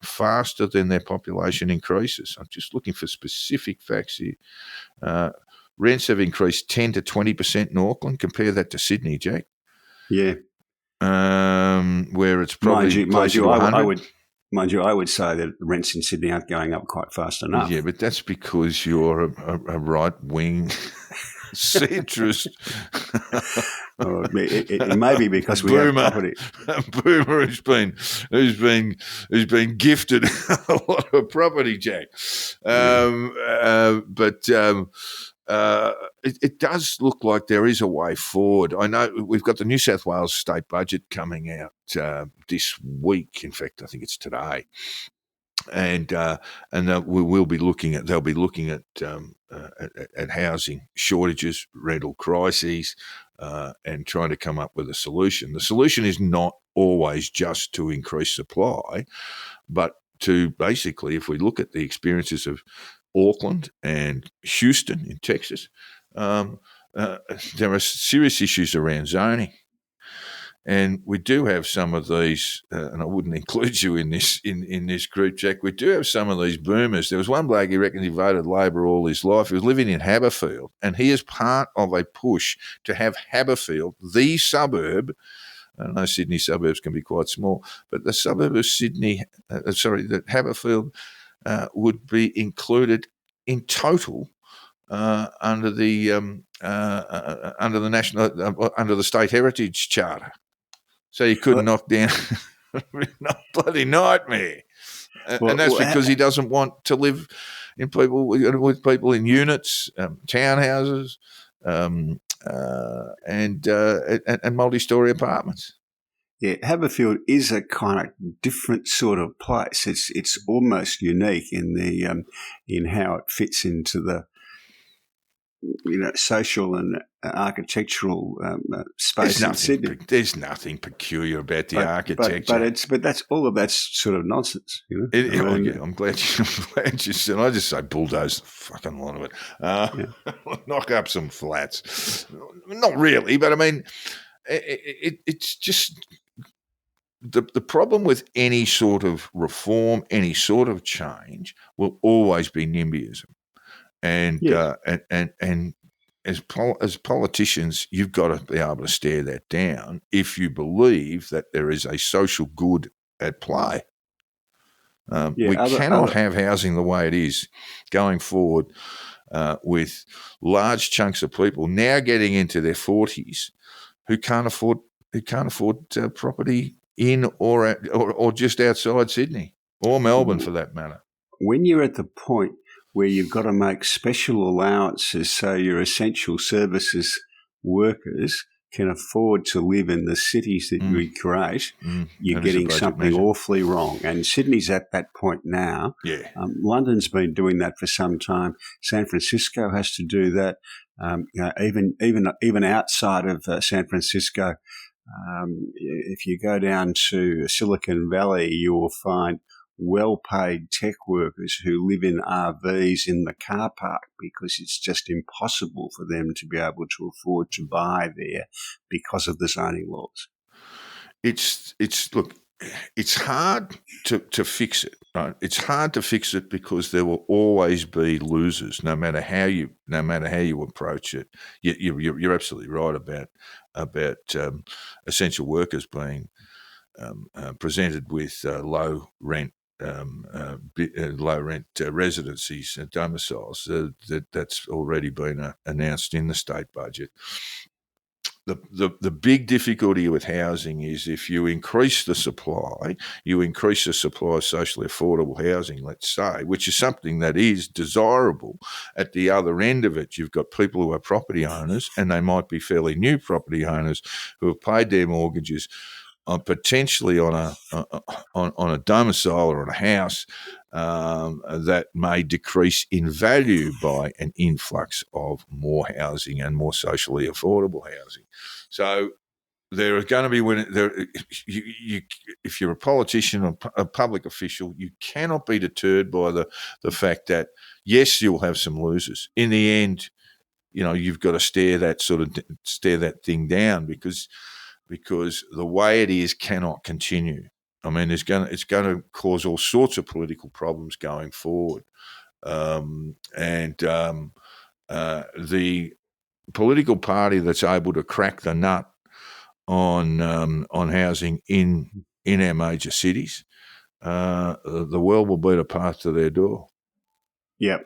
F: faster than their population increases. I'm just looking for specific facts here. Rents have increased 10 to 20% in Auckland. Compare that to Sydney, Jack.
G: Yeah.
F: Where it's probably close to 100.
G: Mind you, I would say that rents in Sydney aren't going up quite fast enough.
F: Yeah, but that's because you're a right-wing centrist.
G: It may be because we have property.
F: A boomer who's been gifted a lot of property, Jack. It does look like there is a way forward. I know we've got the New South Wales state budget coming out this week. In fact, I think it's today, and we will be looking at. They'll be looking at housing shortages, rental crises, and trying to come up with a solution. The solution is not always just to increase supply, but to basically, if we look at the experiences of Auckland and Houston in Texas, there are serious issues around zoning. And we do have some of these, and I wouldn't include you in this group, Jack. We do have some of these boomers. There was one bloke, he reckoned he voted Labor all his life. He was living in Haberfield, and he is part of a push to have Haberfield, the suburb. I know Sydney suburbs can be quite small, but the suburb of Sydney, that Haberfield would be included in total under the State Heritage Charter. So you couldn't knock down bloody nightmare. And that's because he doesn't want to live with people in units, townhouses, and multi-storey apartments.
G: Yeah, Haberfield is a kind of different sort of place. It's almost unique in how it fits into the social and architectural space in Sydney.
F: There's nothing peculiar about the architecture.
G: But that's all of that's sort of nonsense.
F: I'm glad you said. I just say bulldoze the fucking lot of it. Knock up some flats. Not really, but I mean, it's just the problem with any sort of reform, any sort of change, will always be NIMBYism. And as politicians, you've got to be able to stare that down if you believe that there is a social good at play. We cannot have housing the way it is going forward, with large chunks of people now getting into their 40s who can't afford property in or just outside Sydney or Melbourne for that matter.
G: When you're at the point where you've got to make special allowances so your essential services workers can afford to live in the cities that we create, you're getting something awfully wrong. And Sydney's at that point now.
F: Yeah.
G: London's been doing that for some time. San Francisco has to do that. Even outside of San Francisco, if you go down to Silicon Valley, you will find well-paid tech workers who live in RVs in the car park because it's just impossible for them to be able to afford to buy there because of the zoning laws.
F: It's hard to fix it. Right? It's hard to fix it because there will always be losers, no matter how you approach it. You're absolutely right about essential workers being presented with low rent residencies and domiciles. That's already been announced in the state budget. The big difficulty with housing is if you increase the supply of socially affordable housing, let's say, which is something that is desirable. At the other end of it, you've got people who are property owners, and they might be fairly new property owners who have paid their mortgages potentially on a domicile or on a house that may decrease in value by an influx of more housing and more socially affordable housing. So there are going to be if you're a politician or a public official, you cannot be deterred by the fact that yes, you'll have some losers. In the end, you've got to stare that thing down because the way it is cannot continue. I mean, it's going to cause all sorts of political problems going forward, the political party that's able to crack the nut on housing in our major cities, the world will beat a path to their door.
G: Yep.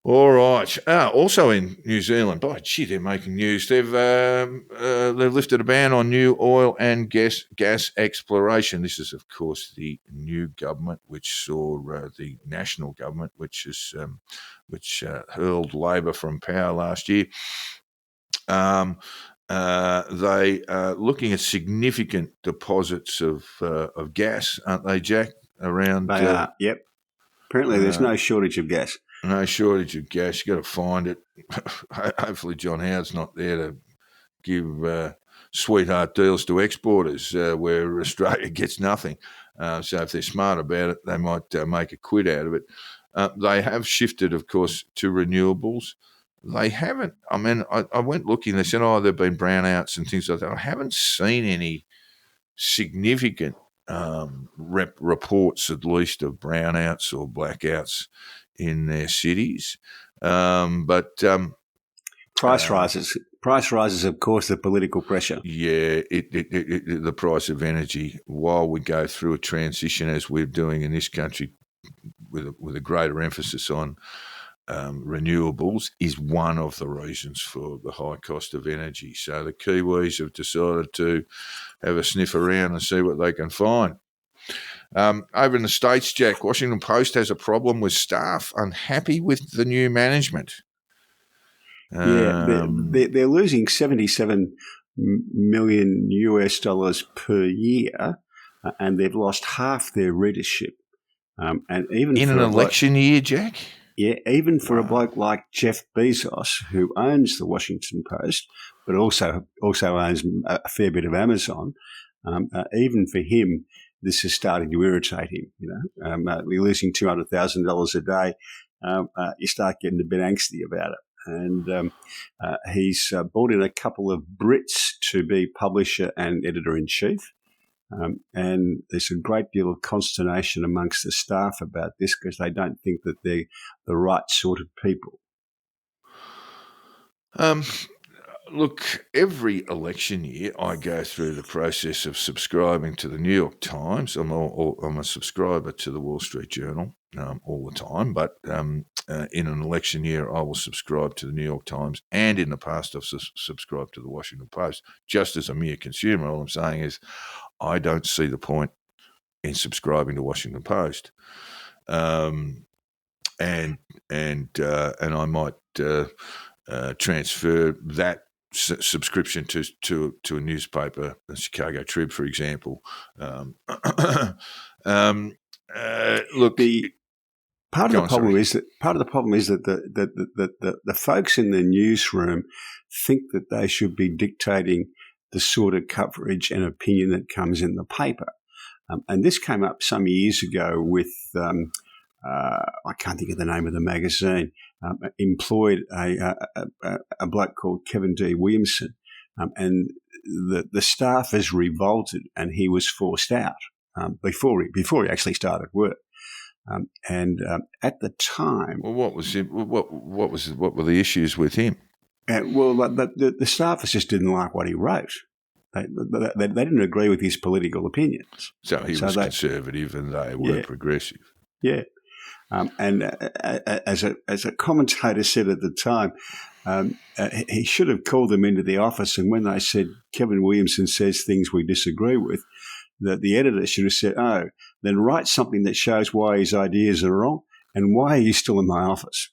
F: All right. Also in New Zealand, by gee, they're making news. They've lifted a ban on new oil and gas exploration. This is, of course, the new government, which saw the national government, which hurled Labor from power last year. They are looking at significant deposits of gas, aren't they, Jack? Around
G: they are. Yep. Apparently, there's no shortage of gas.
F: No shortage of gas. You got to find it. Hopefully, John Howard's not there to give sweetheart deals to exporters where Australia gets nothing. So if they're smart about it, they might make a quid out of it. They have shifted, of course, to renewables. They haven't. I mean, I went looking. They said, there've been brownouts and things like that. I haven't seen any significant reports, at least, of brownouts or blackouts in their cities.
G: Price rises. Price rises, of course, the political pressure.
F: Yeah, the price of energy, while we go through a transition as we're doing in this country with a greater emphasis on renewables, is one of the reasons for the high cost of energy. So the Kiwis have decided to have a sniff around and see what they can find. Over in the States, Jack, Washington Post has a problem with staff unhappy with the new management.
G: They're losing $77 million US per year, and they've lost half their readership. And even
F: in an election year, Jack?
G: Yeah, even for a bloke like Jeff Bezos, who owns the Washington Post, but also owns a fair bit of Amazon, even for him, this is starting to irritate him. We're losing $200,000 a day. You start getting a bit angsty about it. And he's brought in a couple of Brits to be publisher and editor-in-chief. And there's a great deal of consternation amongst the staff about this because they don't think that they're the right sort of people.
F: Look, every election year I go through the process of subscribing to the New York Times. I'm a subscriber to the Wall Street Journal all the time, but in an election year I will subscribe to the New York Times, and in the past I've subscribed to the Washington Post. Just as a mere consumer, all I'm saying is I don't see the point in subscribing to Washington Post, and I might transfer that subscription to a newspaper, the Chicago Trib, for example. Look,
G: part of the problem is that the folks in the newsroom think that they should be dictating the sort of coverage and opinion that comes in the paper. And this came up some years ago with, I can't think of the name of the magazine, employed a bloke called Kevin D. Williamson, and the staff has revolted, and he was forced out before he actually started work. At the time,
F: well, what were the issues with him?
G: The staffers just didn't like what he wrote. They didn't agree with his political opinions.
F: So he was conservative, and they were progressive.
G: Yeah. And as a commentator said at the time, he should have called them into the office, and when they said Kevin Williamson says things we disagree with, that the editor should have said, then write something that shows why his ideas are wrong and why are you still in my office?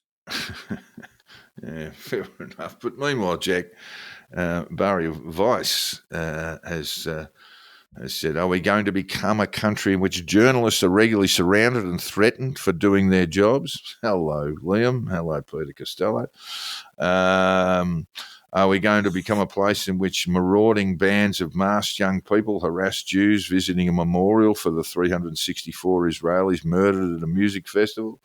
F: Yeah, fair enough. But meanwhile, Jack, Barry Weiss has said, are we going to become a country in which journalists are regularly surrounded and threatened for doing their jobs? Hello, Liam. Hello, Peter Costello. Are we going to become a place in which marauding bands of masked young people harass Jews visiting a memorial for the 364 Israelis murdered at a music festival?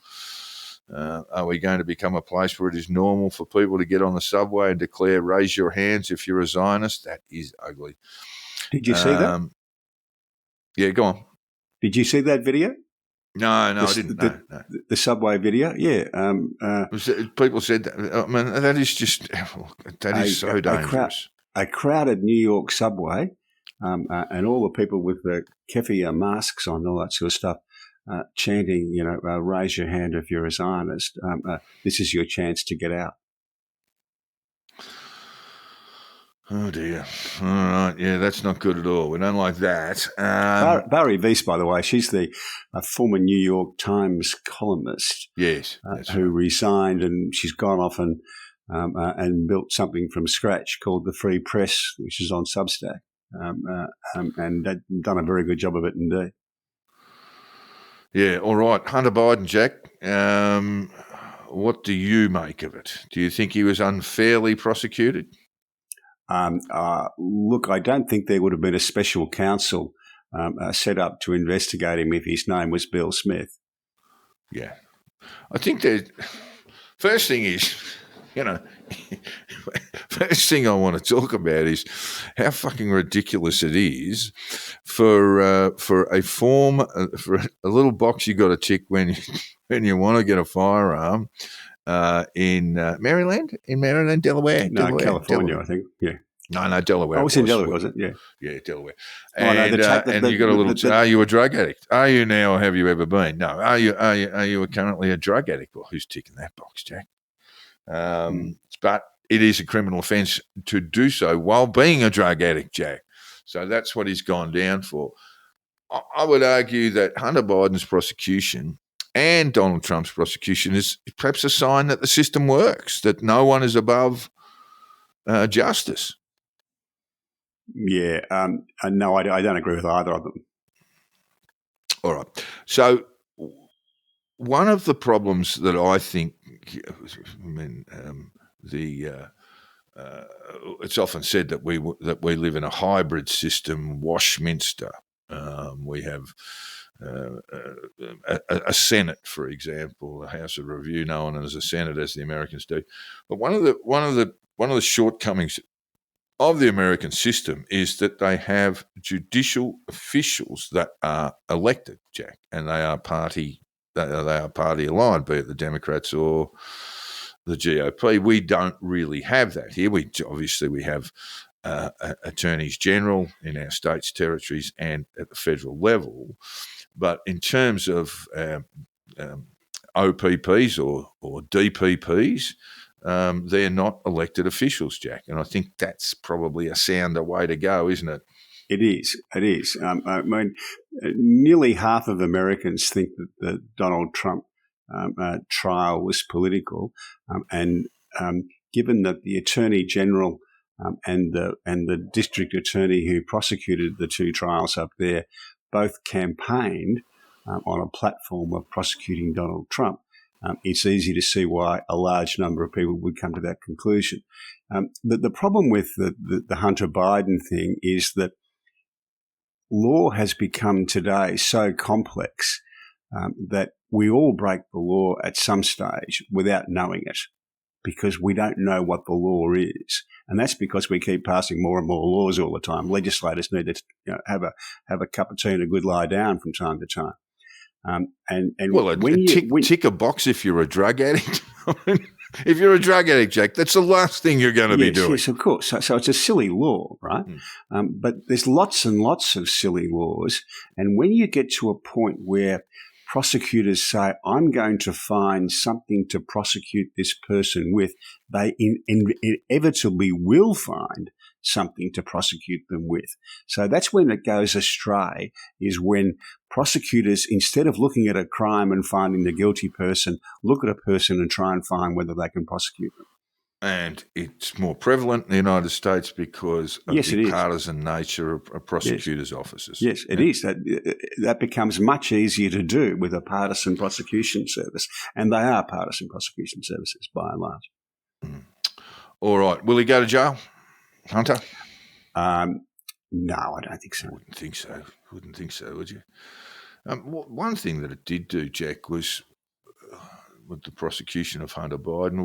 F: Are we going to become a place where it is normal for people to get on the subway and declare, raise your hands if you're a Zionist? That is ugly.
G: Did you see that?
F: Yeah, go on.
G: Did you see that video?
F: No, I didn't. No.
G: The subway video? Yeah.
F: People said that. I mean, that is just, that is so dangerous.
G: A crowded New York subway and all the people with the keffiyeh masks on, all that sort of stuff, chanting, raise your hand if you're a Zionist. This is your chance to get out.
F: Oh, dear. All right. Yeah, that's not good at all. We don't like that.
G: Barry Weiss, by the way, she's the former New York Times columnist.
F: Yes.
G: Who resigned, and she's gone off and built something from scratch called the Free Press, which is on Substack. And they've done a very good job of it indeed.
F: Yeah, all right. Hunter Biden, Jack, what do you make of it? Do you think he was unfairly prosecuted?
G: Look, I don't think there would have been a special counsel set up to investigate him if his name was Bill Smith.
F: Yeah. I think that first thing is, first thing I want to talk about is how fucking ridiculous it is for a form for a little box you got to tick when you want to get a firearm in Maryland, Delaware,
G: California,
F: Delaware.
G: I think. Yeah.
F: No, Delaware.
G: Oh, it's in Delaware, was it? Yeah.
F: Yeah, Delaware.
G: Oh, no,
F: And you got a little. Are you a drug addict? Are you now, or have you ever been? No. Are you currently a drug addict? Well, who's ticking that box, Jack? But it is a criminal offence to do so while being a drug addict, Jack. So that's what he's gone down for. I would argue that Hunter Biden's prosecution and Donald Trump's prosecution is perhaps a sign that the system works, that no one is above justice.
G: Yeah. No, I don't agree with either of them.
F: All right. So one of the problems that I think, it's often said that we live in a hybrid system, Washminster. We have a Senate, for example, a House of Review, known as a Senate, as the Americans do. But one of the shortcomings of the American system is that they have judicial officials that are elected, Jack, and they are party aligned, be it the Democrats or the GOP. We don't really have that here. We have attorneys general in our states, territories, and at the federal level. But in terms of OPPs or DPPs, they're not elected officials, Jack. And I think that's probably a sounder way to go, isn't it?
G: It is. I mean, nearly half of Americans think that the Donald Trump trial was political, and given that the Attorney General and the District Attorney who prosecuted the two trials up there both campaigned on a platform of prosecuting Donald Trump, it's easy to see why a large number of people would come to that conclusion. The problem with the Hunter Biden thing is that law has become today so complex that we all break the law at some stage without knowing it, because we don't know what the law is. And that's because we keep passing more and more laws all the time. Legislators need to have a cup of tea and a good lie down from time to time.
F: Tick a box if you're a drug addict. If you're a drug addict, Jack, that's the last thing you're going to be doing.
G: Yes, of course. So it's a silly law, right? But there's lots and lots of silly laws. And when you get to a point where prosecutors say, I'm going to find something to prosecute this person with, they inevitably will find something to prosecute them with. So that's when it goes astray, is when prosecutors, instead of looking at a crime and finding the guilty person, look at a person and try and find whether they can prosecute them.
F: And it's more prevalent in the United States because of the partisan nature of prosecutors' offices.
G: Yes, it is. That becomes much easier to do with a partisan prosecution service, and they are partisan prosecution services by and large.
F: All right. Will he go to jail, Hunter?
G: No, I don't think so.
F: Wouldn't think so, would you? One thing that it did do, Jack, was with the prosecution of Hunter Biden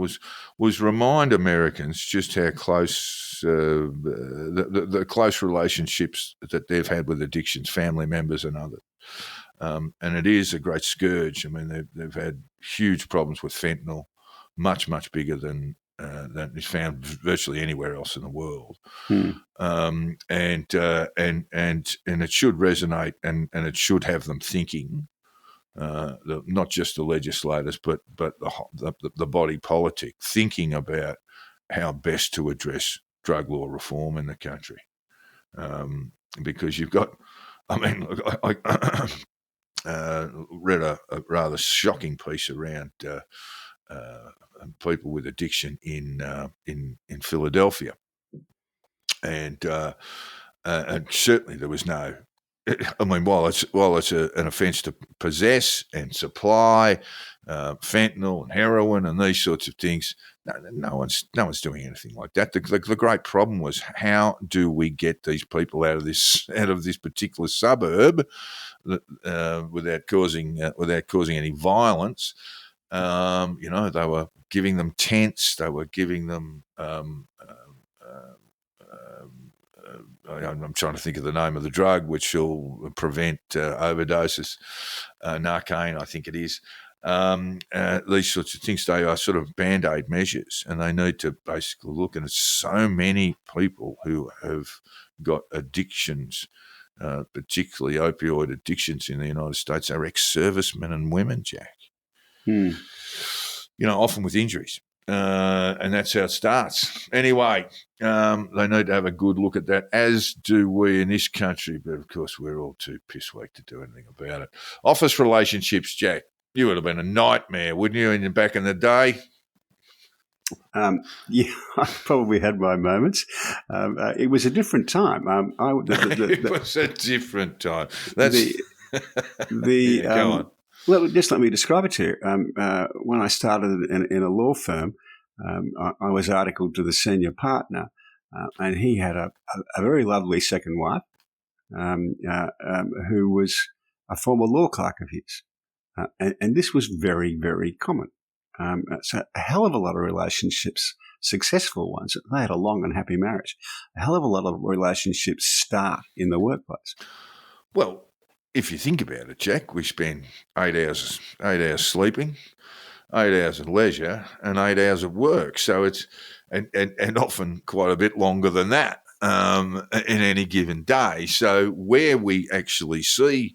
F: was remind Americans just how close the close relationships that they've had with addictions, family members and others. And it is a great scourge. I mean, they've had huge problems with fentanyl, much, much bigger than is found virtually anywhere else in the world. And it should resonate and it should have them thinking, not just the legislators, but the body politic, thinking about how best to address drug law reform in the country. Because you've got, I mean, I read a rather shocking piece around people with addiction in Philadelphia, and certainly there was no. I mean, while it's an offence to possess and supply fentanyl and heroin and these sorts of things, no one's doing anything like that. The great problem was, how do we get these people out of this particular suburb without causing any violence? They were giving them tents. They were giving them. I'm trying to think of the name of the drug, which will prevent overdoses. Narcan, I think it is. These sorts of things, they are sort of band-aid measures, and they need to basically look at so many people who have got addictions, particularly opioid addictions in the United States, are ex-servicemen and women, Jack. Often with injuries. And that's how it starts. Anyway, they need to have a good look at that, as do we in this country. But, of course, we're all too piss-weak to do anything about it. Office relationships, Jack. You would have been a nightmare, wouldn't you, back in the day?
G: Yeah, I probably had my moments. It was a different time.
F: It was a different time. Go on.
G: Well, just let me describe it to you. When I started in a law firm, I was articled to the senior partner, and he had a very lovely second wife who was a former law clerk of his. And this was very, very common. So a hell of a lot of relationships, successful ones, they had a long and happy marriage. A hell of a lot of relationships start in the workplace.
F: Well, if you think about it, Jack, we spend 8 hours sleeping, 8 hours at leisure, and 8 hours at work. So it's and often quite a bit longer than that in any given day. So where we actually see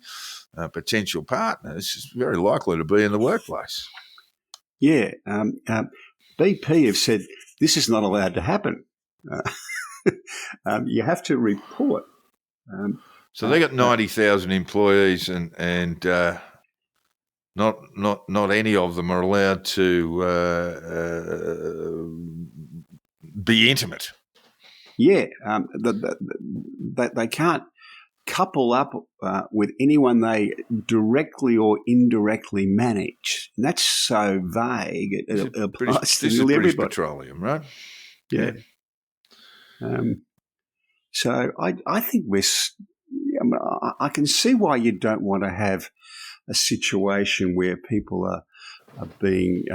F: potential partners is very likely to be in the workplace.
G: Yeah, BP have said this is not allowed to happen. You have to report.
F: So they got 90,000 employees, and not any of them are allowed to be intimate.
G: Yeah, they can't couple up with anyone they directly or indirectly manage. And that's so vague. It applies to nearly everybody.
F: Petroleum, right?
G: Yeah. So I think I can see why you don't want to have a situation where people are being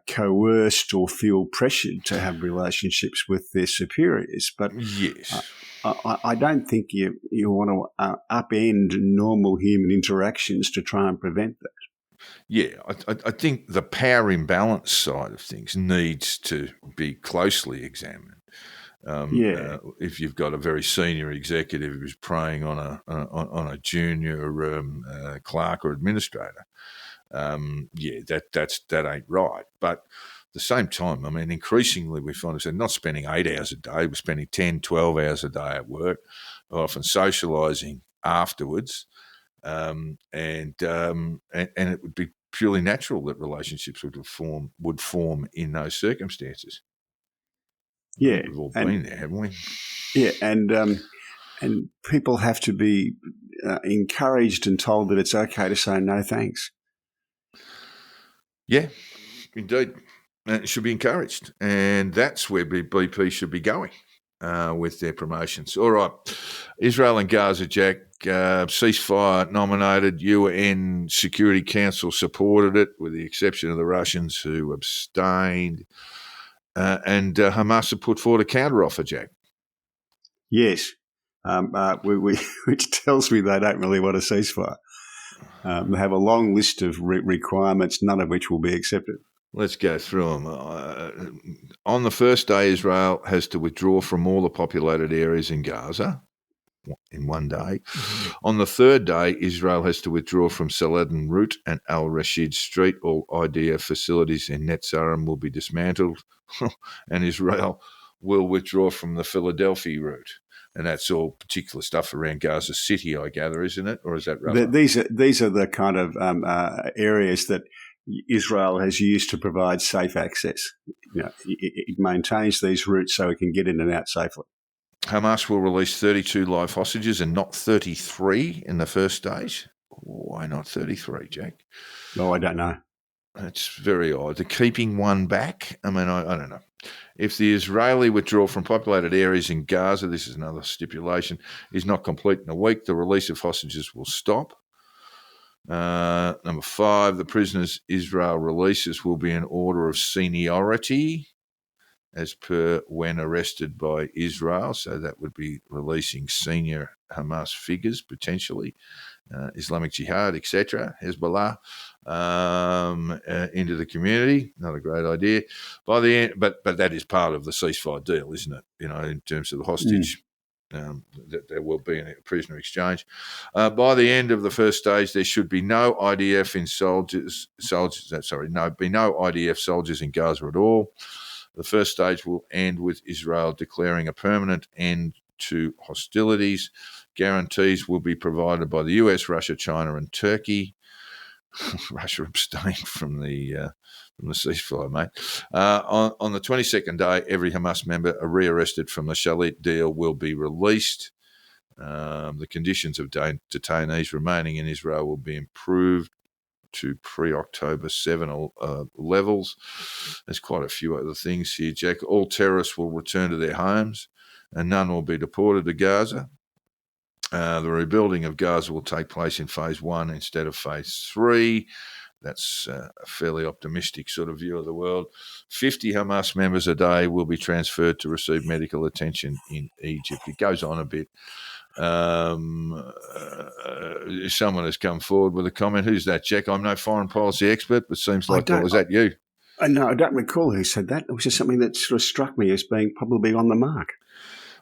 G: coerced or feel pressured to have relationships with their superiors. But
F: yes.
G: I don't think you want to upend normal human interactions to try and prevent that.
F: Yeah, I think the power imbalance side of things needs to be closely examined. If you've got a very senior executive who's preying on a junior clerk or administrator, that ain't right. But at the same time, I mean, increasingly we find ourselves not spending 8 hours a day, we're spending 10, 12 hours a day at work, often socialising afterwards, and it would be purely natural that relationships would form in those circumstances.
G: Yeah,
F: we've all been there, haven't we?
G: Yeah, and people have to be encouraged and told that it's okay to say no thanks.
F: Yeah, indeed. It should be encouraged. And that's where BP should be going with their promotions. All right. Israel and Gaza, Jack, ceasefire nominated. UN Security Council supported it, with the exception of the Russians who abstained. And Hamas have put forward a counteroffer, Jack.
G: Yes, which tells me they don't really want a ceasefire. They have a long list of requirements, none of which will be accepted.
F: Let's go through them. On the first day, Israel has to withdraw from all the populated areas in Gaza in one day. Mm-hmm. On the third day, Israel has to withdraw from Saladin Route and Al-Rashid Street. All IDF facilities in Netzarim will be dismantled, and Israel will withdraw from the Philadelphia route. And that's all particular stuff around Gaza City, I gather, isn't it? Or is that right?
G: These are the kind of areas that Israel has used to provide safe access. It maintains these routes so it can get in and out safely.
F: Hamas will release 32 live hostages and not 33 in the first stage. Why not 33, Jack?
G: Oh, I don't know.
F: That's very odd. They're keeping one back. I mean, I don't know. If the Israeli withdrawal from populated areas in Gaza, this is another stipulation, is not complete in a week, the release of hostages will stop. Number 5, the prisoners Israel releases will be in order of seniority as per when arrested by Israel. So that would be releasing senior Hamas figures, potentially, Islamic Jihad, etc., Hezbollah, into the community. Not a great idea. By the end, but that is part of the ceasefire deal, isn't it? In terms of the hostage. That there will be a prisoner exchange. By the end of the first stage, there should be no IDF soldiers in Gaza at all. The first stage will end with Israel declaring a permanent end to hostilities. Guarantees will be provided by the US, Russia, China, and Turkey. Russia abstained from the ceasefire, mate. On the 22nd day, every Hamas member rearrested from the Shalit deal will be released. The conditions of detainees remaining in Israel will be improved to pre-October 7 levels. There's quite a few other things here, Jack. All terrorists will return to their homes and none will be deported to Gaza. The rebuilding of Gaza will take place in phase 1 instead of phase 3. That's a fairly optimistic sort of view of the world. 50 Hamas members a day will be transferred to receive medical attention in Egypt. It goes on a bit. Someone has come forward with a comment. Who's that, Jack? I'm no foreign policy expert, but seems like, well, is that you?
G: No, I don't recall who said that. It was just something that sort of struck me as being probably on the mark.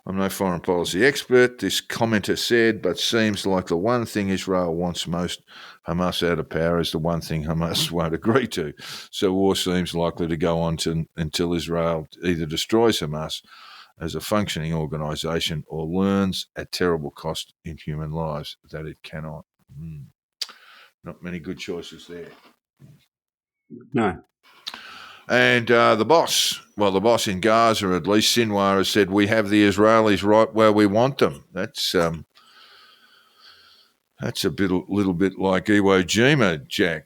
F: I'm no foreign policy expert, this commenter said, but seems like the one thing Israel wants most Hamas out of power is the one thing Hamas won't agree to. So war seems likely to go on until Israel either destroys Hamas as a functioning organisation or learns at terrible cost in human lives that it cannot. Not many good choices there.
G: No.
F: And the boss in Gaza, at least Sinwar, has said, we have the Israelis right where we want them. That's a little bit like Iwo Jima, Jack,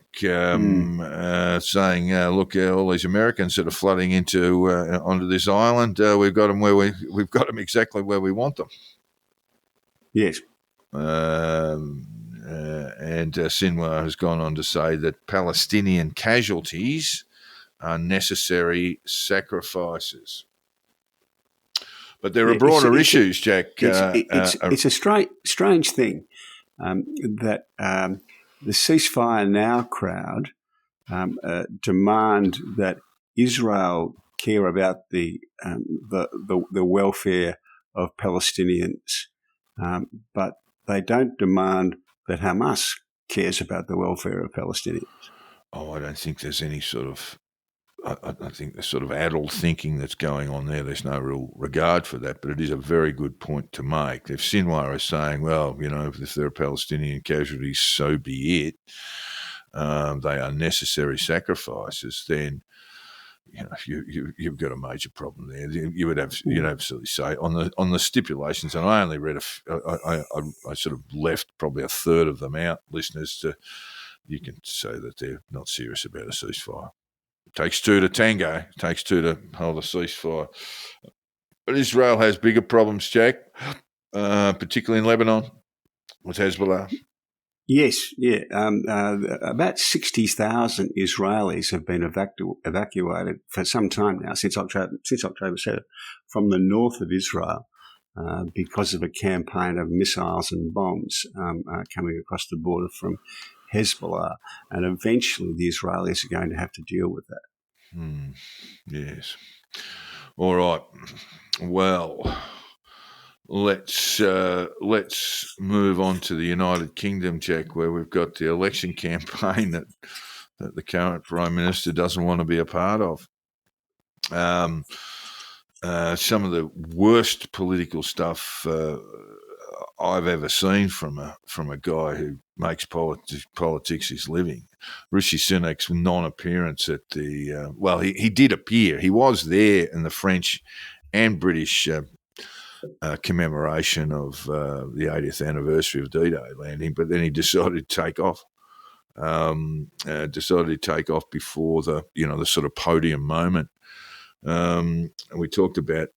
F: saying, look, all these Americans that are flooding onto this island, we've got them exactly where we want them.
G: Yes.
F: And Sinwar has gone on to say that Palestinian casualties are necessary sacrifices. But there are broader issues, Jack.
G: It's a strange thing that the ceasefire now crowd demand that Israel care about the welfare of Palestinians, but they don't demand that Hamas cares about the welfare of Palestinians.
F: Oh, I don't think there's any sort of. I think there's sort of adult thinking that's going on there. There's no real regard for that, but it is a very good point to make. If Sinwar is saying, well, if there are Palestinian casualties, so be it, they are necessary sacrifices, then you've got a major problem there. You'd absolutely say on the stipulations, and I only read I sort of left probably a third of them out, listeners. You can say that they're not serious about a ceasefire. It takes two to tango. It takes two to hold a ceasefire. But Israel has bigger problems, Jack, particularly in Lebanon with Hezbollah.
G: Yes, yeah. About 60,000 Israelis have been evacuated for some time now, since October 7th, from the north of Israel because of a campaign of missiles and bombs coming across the border from Hezbollah, and eventually the Israelis are going to have to deal with that.
F: Yes. All right. Well, let's move on to the United Kingdom, Jack, where we've got the election campaign that the current Prime Minister doesn't want to be a part of. Some of the worst political stuff I've ever seen from a guy who makes politics his living. Rishi Sunak's non-appearance at the he did appear. He was there in the French and British commemoration of the 80th anniversary of D-Day landing, but then he decided to take off. Before the sort of podium moment. We talked about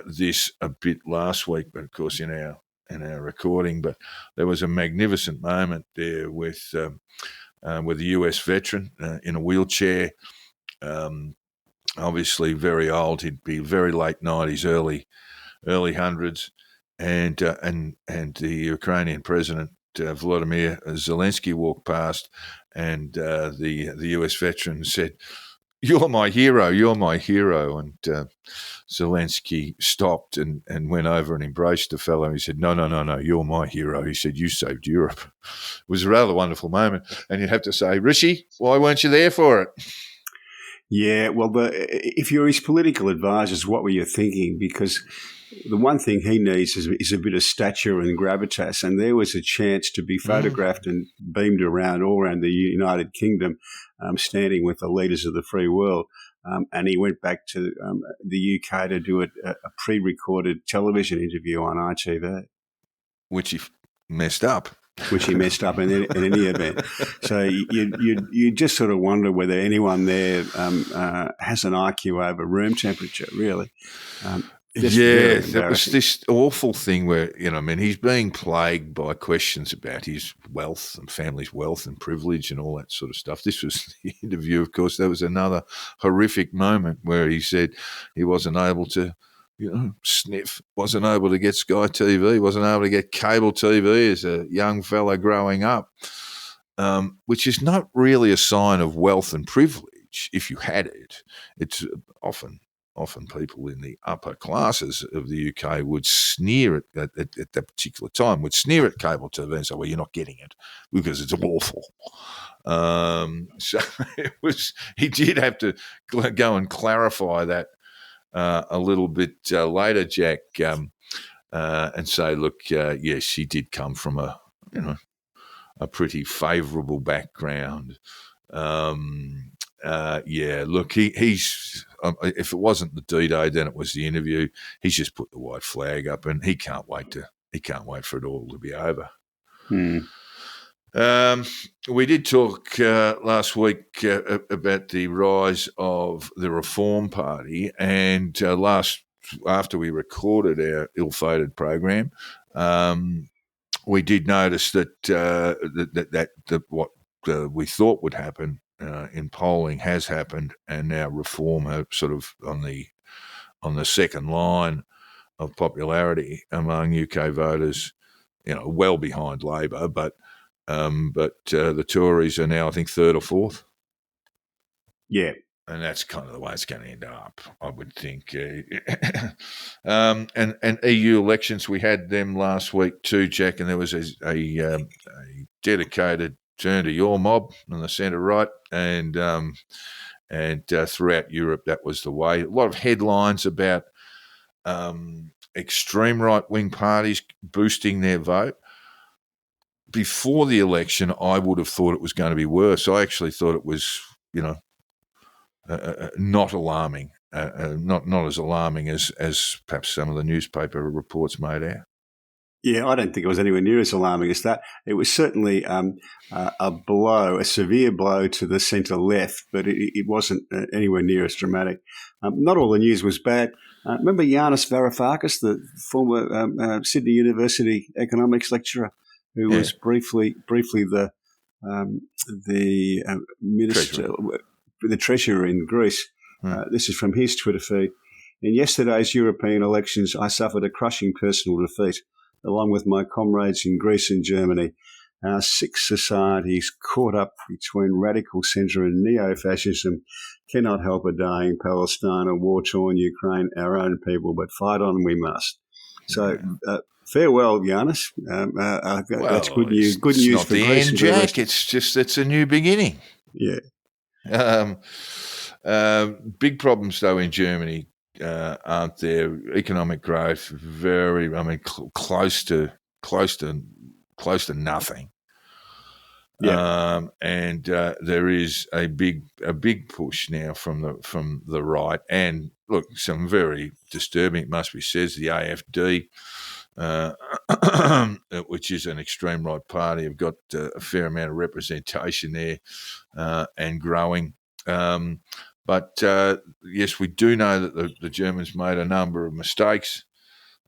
F: this a bit last week, but of course in our our recording, but there was a magnificent moment there with a US veteran in a wheelchair, obviously very old. He'd be very late 90s, early hundreds, and the Ukrainian president Vladimir Zelensky walked past, and the US veteran said, "You're my hero, you're my hero." And Zelensky stopped and went over and embraced the fellow. He said, No, you're my hero. He said, "You saved Europe." It was a rather wonderful moment. And you'd have to say, Rishi, why weren't you there for it?
G: Yeah, well, if you're his political advisors, what were you thinking? Because the one thing he needs is a bit of stature and gravitas, and there was a chance to be photographed and beamed around all around the United Kingdom, standing with the leaders of the free world. And he went back to the UK to do a pre-recorded television interview on ITV.
F: Which he messed up.
G: Which he messed up in any event. So you just sort of wonder whether anyone there has an IQ over room temperature, really.
F: There was this awful thing where, he's being plagued by questions about his wealth and family's wealth and privilege and all that sort of stuff. This was the interview, of course. There was another horrific moment where he said he wasn't able to, sniff, wasn't able to get Sky TV, wasn't able to get cable TV as a young fella growing up, which is not really a sign of wealth and privilege if you had it. It's often people in the upper classes of the UK would sneer at that particular time, would sneer at cable TV and say, well, you're not getting it because it's awful. So he did have to go and clarify that a little bit later, Jack, and say, look, yes, he did come from a pretty favourable background. Look, he's if it wasn't the D-Day, then it was the interview. He's just put the white flag up, and he can't wait for it all to be over. We did talk last week about the rise of the Reform Party, and after we recorded our ill-fated program, we did notice that what we thought would happen in polling has happened, and now Reform are sort of on the second line of popularity among UK voters. Well behind Labor, but the Tories are now, I think, third or fourth.
G: Yeah. And
F: that's kind of the way it's going to end up, I would think. And EU elections, we had them last week too, Jack, and there was a dedicated turn to your mob on the centre right, and throughout Europe that was the way. A lot of headlines about extreme right-wing parties boosting their vote. Before the election, I would have thought it was going to be worse. I actually thought it was, not alarming, not as alarming as perhaps some of the newspaper reports made out.
G: Yeah, I don't think it was anywhere near as alarming as that. It was certainly a severe blow to the centre left, but it wasn't anywhere near as dramatic. Not all the news was bad. Remember Yanis Varoufakis, the former Sydney University economics lecturer, who was briefly the minister, the treasurer in Greece. This is from his Twitter feed. In yesterday's European elections, I suffered a crushing personal defeat, along with my comrades in Greece and Germany. Our sick societies caught up between radical centre and neo-fascism cannot help a dying Palestine, a war-torn Ukraine, our own people, but fight on we must. So, farewell, Yanis. That's good news. Good news
F: not
G: for
F: the
G: Greece
F: end, Jack. It's a new beginning.
G: Yeah.
F: Big problems though in Germany, aren't there? Economic growth close to nothing.
G: Yeah.
F: And there is a big push now from the right, and look, some very disturbing, it must be said, the AfD, which is an extreme right party, have got a fair amount of representation there, and growing. But yes, we do know that the Germans made a number of mistakes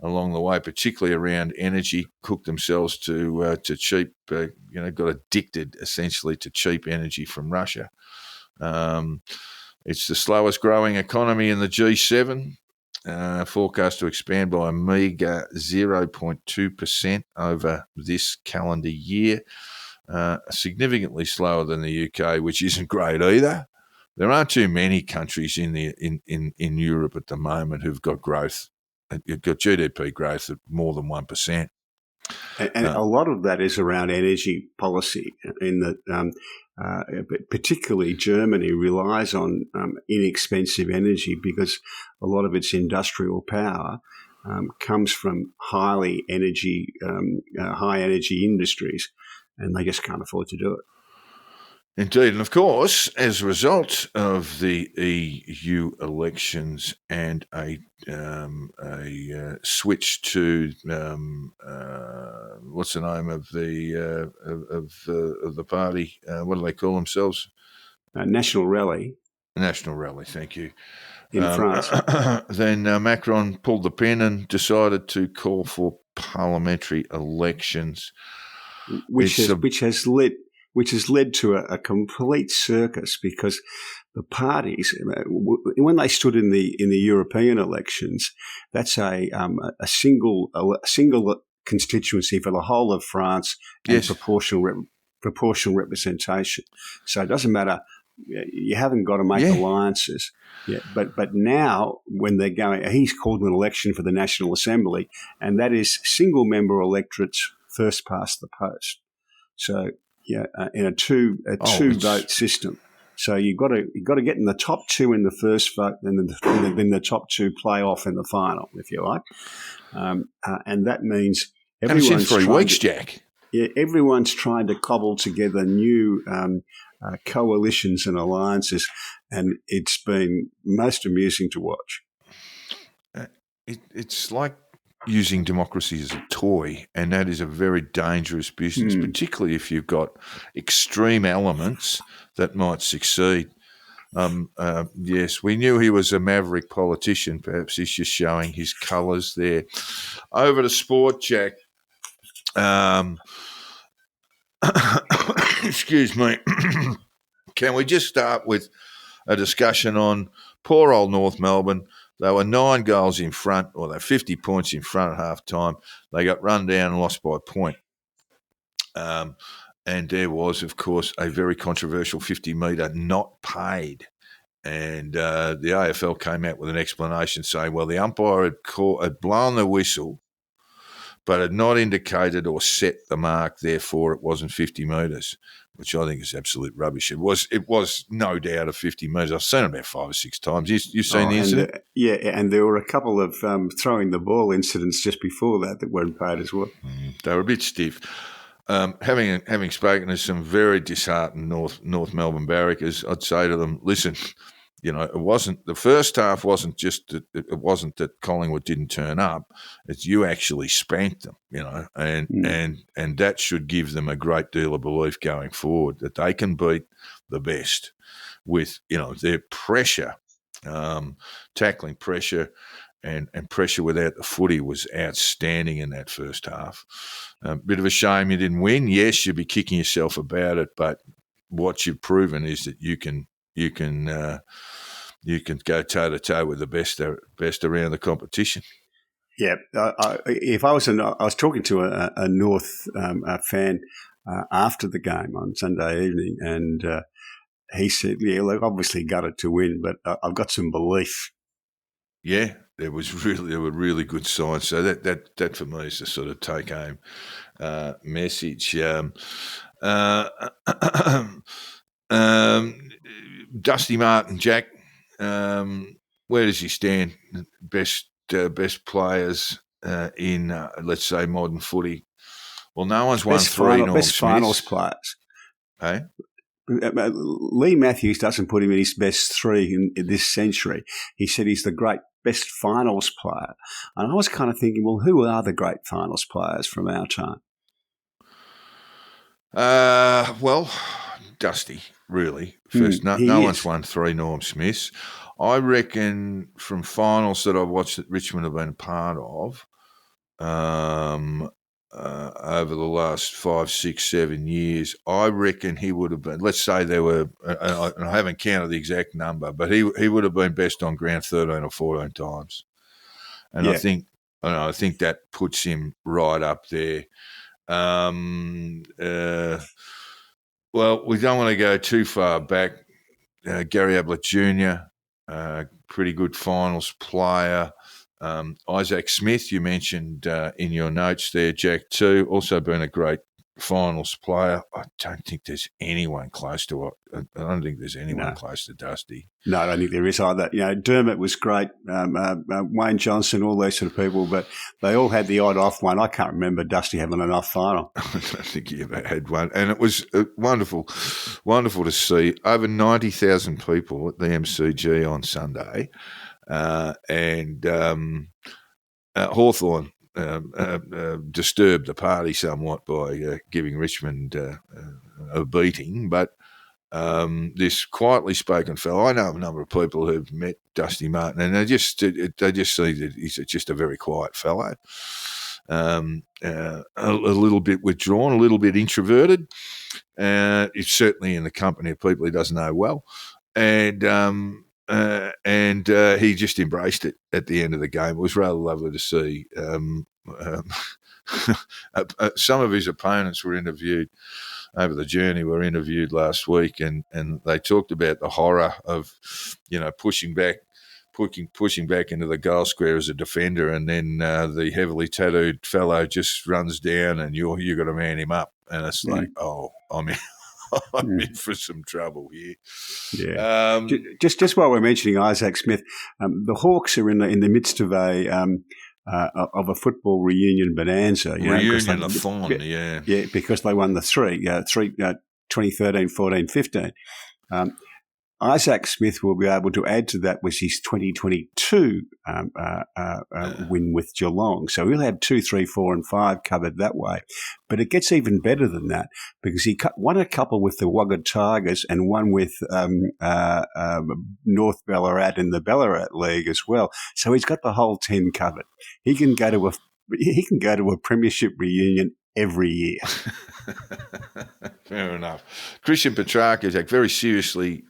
F: along the way, particularly around energy, hooked themselves to cheap, got addicted essentially to cheap energy from Russia. It's the slowest growing economy in the G7, forecast to expand by a meagre 0.2% over this calendar year, significantly slower than the UK, which isn't great either. There aren't too many countries in Europe at the moment who've got growth. You've got GDP growth at more than 1%.
G: And a lot of that is around energy policy, in that particularly Germany relies on inexpensive energy because a lot of its industrial power comes from high energy industries, and they just can't afford to do it.
F: Indeed, and of course, as a result of the EU elections and a switch to what's the name of the party? What do they call themselves?
G: National Rally.
F: National Rally. Thank you.
G: In France.
F: Then Macron pulled the pin and decided to call for parliamentary elections,
G: which has led to a complete circus, because the parties, when they stood in the European elections, that's a single constituency for the whole of France, and
F: yes,
G: proportional representation. So it doesn't matter. You haven't got to make alliances. Yeah, but now when they're going, he's called an election for the National Assembly, and that is single member electorates first past the post. So in a two vote system. So you've got to get in the top two in the first vote, and then the top two play off in the final, if you like. And that means everyone's
F: and it's in 3 weeks, Jack.
G: Yeah, everyone's trying to cobble together new coalitions and alliances, and it's been most amusing to watch.
F: It's like using democracy as a toy, and that is a very dangerous business, particularly if you've got extreme elements that might succeed. Yes, we knew he was a maverick politician. Perhaps he's just showing his colours there. Over to sport, Jack. Excuse me. Can we just start with a discussion on poor old North Melbourne? They were 9 goals in front, or they're 50 points in front at half time. They got run down and lost by a point. And there was, of course, a very controversial 50-metre not paid. And the AFL came out with an explanation saying, well, the umpire had blown the whistle, but had not indicated or set the mark, therefore it wasn't 50 metres, which I think is absolute rubbish. It was no doubt of 50 metres. I've seen it about 5 or 6 times. You've seen the incident?
G: And there were a couple of throwing the ball incidents just before that weren't paid as well.
F: They were a bit stiff. Having spoken to some very disheartened North Melbourne barrackers, I'd say to them, listen, it wasn't the first half. Wasn't just it wasn't that Collingwood didn't turn up. It's you actually spanked them, and that should give them a great deal of belief going forward that they can beat the best with their pressure, tackling pressure. And pressure without the footy was outstanding in that first half. Bit of a shame you didn't win. Yes, you'll be kicking yourself about it, but what you've proven is that you can go toe to toe with the best around the competition.
G: Yeah, I was talking to a North fan after the game on Sunday evening, and he said, "Yeah, look, obviously gutted to win, but I've got some belief."
F: Yeah, there were really good signs. So that for me is the sort of take home message. Dusty Martin, Jack, where does he stand? Best players in let's say modern footy. Well, no one's won 3 Norm
G: best
F: Smiths.
G: finals players.
F: Hey?
G: Lee Matthews doesn't put him in his best 3 in this century. He said he's the great best finals player. And I was kind of thinking, well, who are the great finals players from our time?
F: Well, Dusty, really. First, no one's won 3 Norm Smiths. I reckon from finals that I've watched that Richmond have been a part of, over the last 5, 6, 7 years, I reckon he would have been, let's say there were, and I haven't counted the exact number, but he would have been best on ground 13 or 14 times. And
G: Yeah.
F: I think that puts him right up there. Well, we don't want to go too far back. Gary Ablett Jr., pretty good finals player. Isaac Smith, you mentioned in your notes there, Jack, too, also been a great finals player. I don't think there's anyone close to it. I don't think there's anyone close to Dusty.
G: No, I don't think there is either. Dermot was great, Wayne Johnson, all those sort of people, but they all had the odd off one. I can't remember Dusty having an off final.
F: I don't think he ever had one. And it was wonderful to see over 90,000 people at the MCG on Sunday. And Hawthorn disturbed the party somewhat by giving Richmond a beating, but this quietly spoken fellow, I know a number of people who've met Dusty Martin, and they just see that he's just a very quiet fellow, a little bit withdrawn, a little bit introverted. He's certainly in the company of people he doesn't know well, and he just embraced it at the end of the game. It was rather lovely to see. Some of his opponents were interviewed over the journey, were interviewed last week, and they talked about the horror of, pushing back into the goal square as a defender, and then the heavily tattooed fellow just runs down, and you got to man him up, and it's like, I'm in for some trouble here.
G: Yeah. Just while we're mentioning Isaac Smith, the Hawks are in the midst of a football reunion bonanza.
F: Reunion-a-thon,
G: yeah, because they won the three 2013, 14, 15. Isaac Smith will be able to add to that with his 2022 win with Geelong. So he'll have 2, 3, 4 and 5 covered that way. But it gets even better than that because he won a couple with the Wagga Tigers and one with North Ballarat in the Ballarat League as well. So he's got the whole 10 covered. He can go to a premiership reunion every year.
F: Fair enough. Christian Petrarca is very seriously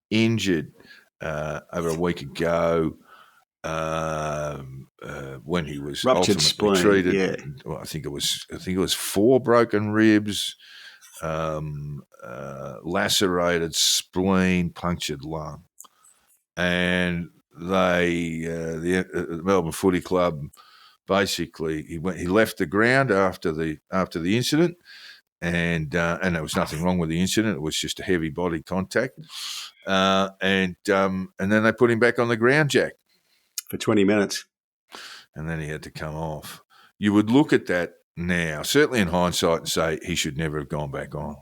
F: injured over a week ago when he was
G: ruptured
F: ultimately
G: spleen,
F: treated.
G: Yeah.
F: Well, I think it was 4 broken ribs, lacerated spleen, punctured lung, and the Melbourne Footy Club basically he left the ground after the incident. And there was nothing wrong with the incident. It was just a heavy body contact. And then they put him back on the ground, Jack.
G: For 20 minutes.
F: And then he had to come off. You would look at that now, certainly in hindsight, and say he should never have gone back on.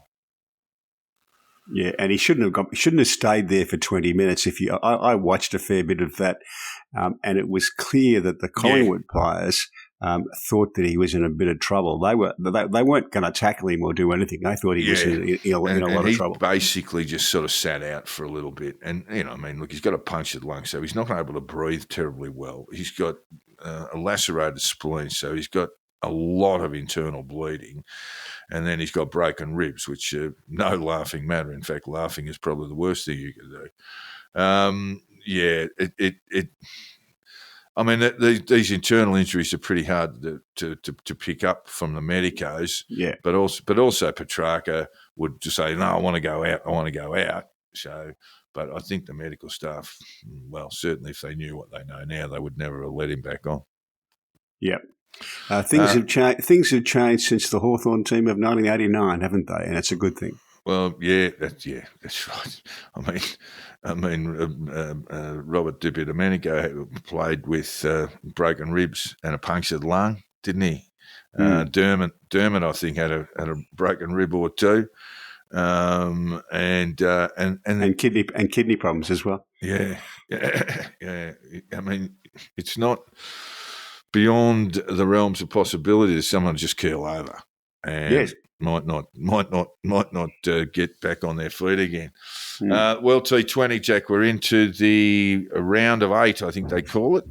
G: Yeah, and he shouldn't have stayed there for 20 minutes. I watched a fair bit of that, and it was clear that the Collingwood players thought that he was in a bit of trouble. They weren't going to tackle him or do anything. They thought he was in a lot of trouble.
F: He basically just sort of sat out for a little bit. And, look, he's got a punctured lung, so he's not able to breathe terribly well. He's got a lacerated spleen, so he's got a lot of internal bleeding. And then he's got broken ribs, which are no laughing matter. In fact, laughing is probably the worst thing you can do. These internal injuries are pretty hard to pick up from the medicos.
G: Yeah.
F: But also Petrarca would just say, no, I want to go out. So, but I think the medical staff, well, certainly if they knew what they know now, they would never have let him back on.
G: Yeah. Things have changed since the Hawthorn team of 1989, haven't they? And it's a good thing.
F: Well, that's right. Robert Di Domenico played with broken ribs and a punctured lung, didn't he? Dermot, I think, had a broken rib or two, and
G: kidney problems as well.
F: Yeah. It's not beyond the realms of possibility that someone just keel over and might not get back on their feet again. Well, T20, Jack, we're into the round of 8, I think they call it.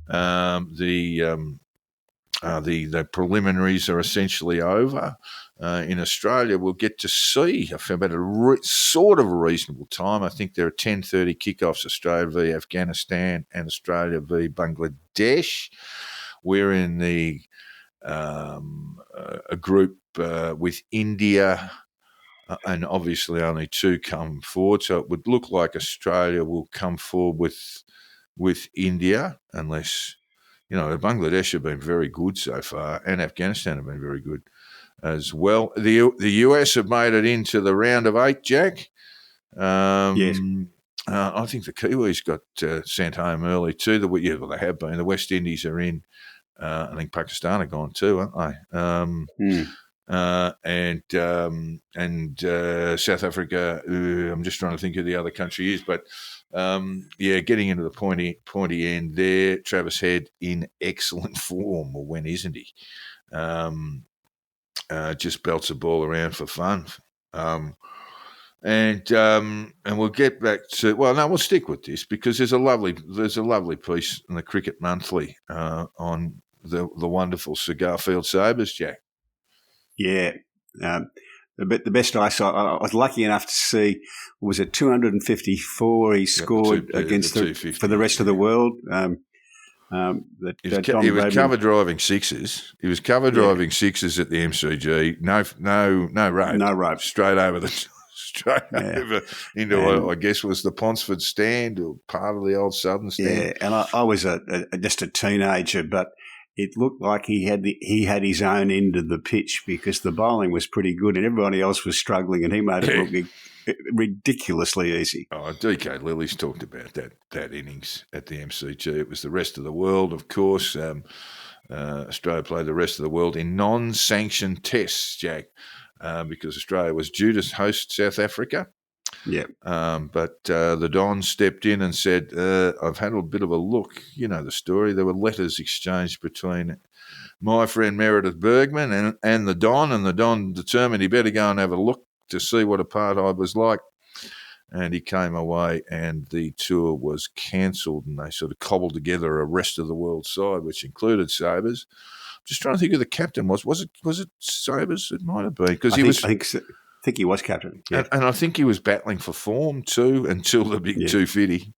F: The the preliminaries are essentially over. In Australia, we'll get to see about a sort of a reasonable time. I think there are 10:30 kickoffs, Australia v Afghanistan and Australia v Bangladesh. We're in the a group with India, and obviously only two come forward. So it would look like Australia will come forward with India, unless, Bangladesh have been very good so far, and Afghanistan have been very good as well. The US have made it into the round of 8, Jack.
G: Yes.
F: I think the Kiwis got sent home early too. They have been. The West Indies are in. I think Pakistan are gone too, aren't they? And South Africa. I'm just trying to think who the other country is, but getting into the pointy end there. Travis Head in excellent form, or when isn't he? Just belts the ball around for fun. And we'll get back to. Well, no, we'll stick with this because there's a lovely piece in the Cricket Monthly on the wonderful Cigarfield Sabres, Jack.
G: Yeah. The best I saw, I was lucky enough to see, was it 254 he scored against for the rest of the world.
F: He was cover driving sixes. He was cover driving sixes at the MCG. No rope. Straight over over into I guess was the Ponsford stand or part of the old Southern stand.
G: Yeah, and I was just a teenager, but it looked like he had his own end of the pitch because the bowling was pretty good and everybody else was struggling, and he made it look ridiculously easy.
F: Oh, DK Lilly's talked about that innings at the MCG. It was the rest of the world, of course. Australia played the rest of the world in non-sanctioned tests, Jack, because Australia was due to host South Africa.
G: Yeah.
F: But the Don stepped in and said, I've had a bit of a look. You know the story. There were letters exchanged between my friend Meredith Bergman and the Don determined he better go and have a look to see what apartheid was like. And he came away and the tour was cancelled, and they sort of cobbled together a rest of the world side, which included Sabres. Just trying to think who the captain was. Was it Sabres? It might have been.
G: I think he was captain. Yeah.
F: And I think he was battling for form too until the big 250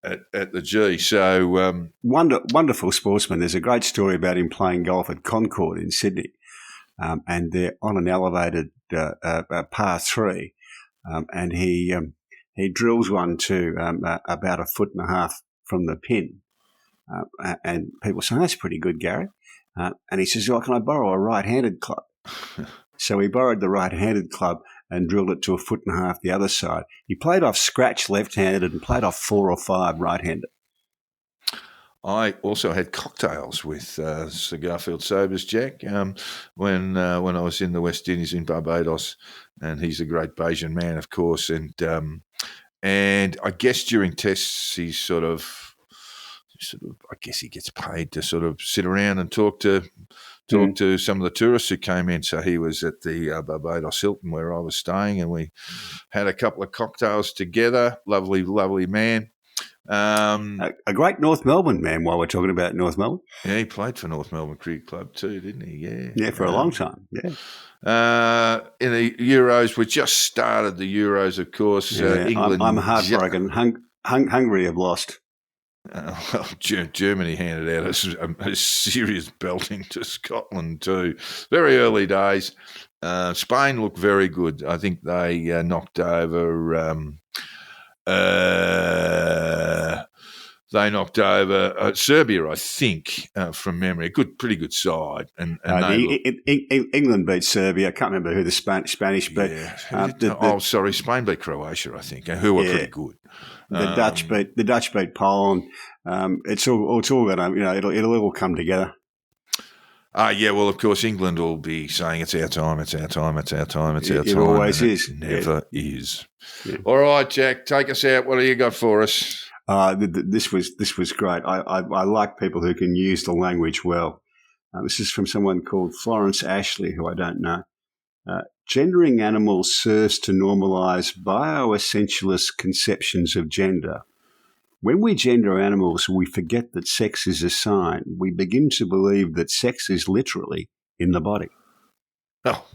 F: at the G. So
G: wonderful sportsman. There's a great story about him playing golf at Concord in Sydney, and they're on an elevated par 3, and he drills one to about a foot and a half from the pin, and people say, "That's pretty good, Gary." And he says, "Oh, can I borrow a right-handed club?" So he borrowed the right-handed club and drilled it to a foot and a half the other side. He played off scratch left-handed and played off 4 or 5 right-handed.
F: I also had cocktails with Cigarfield Sabres, Jack, when I was in the West Indies in Barbados, and he's a great Bayesian man, of course, and I guess during tests he sort of I guess he gets paid to sort of sit around and talk to some of the tourists who came in. So he was at the Barbados Hilton where I was staying, and we had a couple of cocktails together. Lovely, lovely man.
G: A great North Melbourne man, while we're talking about North Melbourne.
F: Yeah, he played for North Melbourne Cricket Club too, didn't he? Yeah.
G: Yeah, for a long time, yeah.
F: In the Euros, we just started the Euros, of course.
G: Yeah,
F: England.
G: I'm heartbroken. Hungary have lost.
F: Well, Germany handed out a serious belting to Scotland too. Very early days. Spain looked very good. I think they knocked over. Serbia, I think, from memory. Pretty good side. And
G: England beat Serbia. I can't remember who the Spanish beat.
F: Yeah. Spain beat Croatia, I think, who were pretty good.
G: The Dutch beat Poland. It's all going to, it'll all come together.
F: Well, of course, England will be saying it's our time, it's our time, it's our time, it's our time.
G: It always is.
F: It never is.
G: Yeah.
F: All right, Jack, take us out. What do you got for us?
G: This was great. I like people who can use the language well. This is from someone called Florence Ashley, who I don't know. Gendering animals serves to normalise bioessentialist conceptions of gender, When we gender animals, we forget that sex is a sign. We begin to believe that sex is literally in the body.
F: Oh,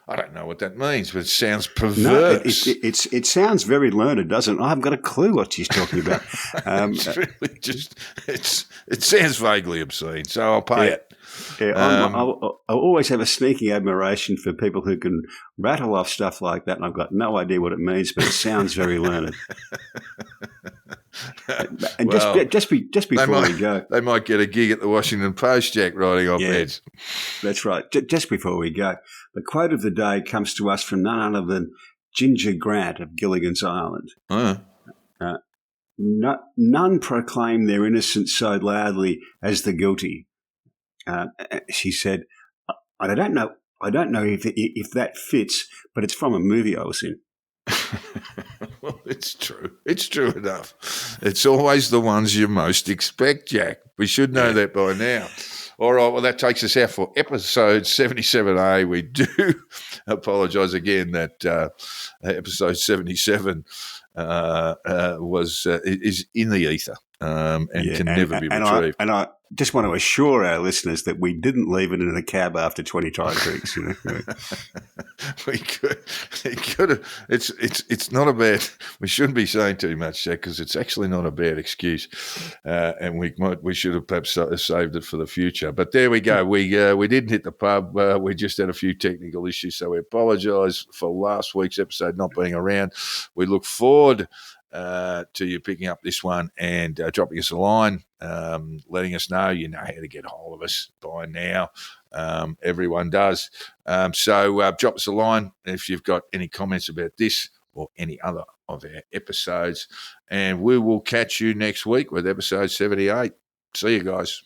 F: I don't know what that means, but it sounds
G: No,
F: perverse.
G: it sounds very learned, doesn't it? I haven't got a clue what she's talking about.
F: It's really just, it sounds vaguely obscene, so I'll pay it.
G: Yeah, I always have a sneaking admiration for people who can rattle off stuff like that, and I've got no idea what it means, but it sounds very learned. And
F: Well,
G: just before we go,
F: they might get a gig at the Washington Post, Jack, writing op-eds.
G: That's right. Just before we go, the quote of the day comes to us from none other than Ginger Grant of Gilligan's Island. None proclaim their innocence so loudly as the guilty. She said, "I don't know if that fits, but it's from a movie I was in."
F: Well, it's true. It's true enough. It's always the ones you most expect, Jack. We should know that by now. All right, well, that takes us out for episode 77A. We do apologise again that episode 77 is in the ether and can never be retrieved.
G: I just want to assure our listeners that we didn't leave it in a cab after 20 try drinks. You know?
F: We could have. It's not a bad. We shouldn't be saying too much, Jack, because it's actually not a bad excuse, and we should have perhaps saved it for the future. But there we go. We didn't hit the pub. We just had a few technical issues, so we apologise for last week's episode not being around. We look forward to you picking up this one and dropping us a line, letting us know. You know how to get hold of us by now. Everyone does. So drop us a line if you've got any comments about this or any other of our episodes. And we will catch you next week with episode 78. See you guys.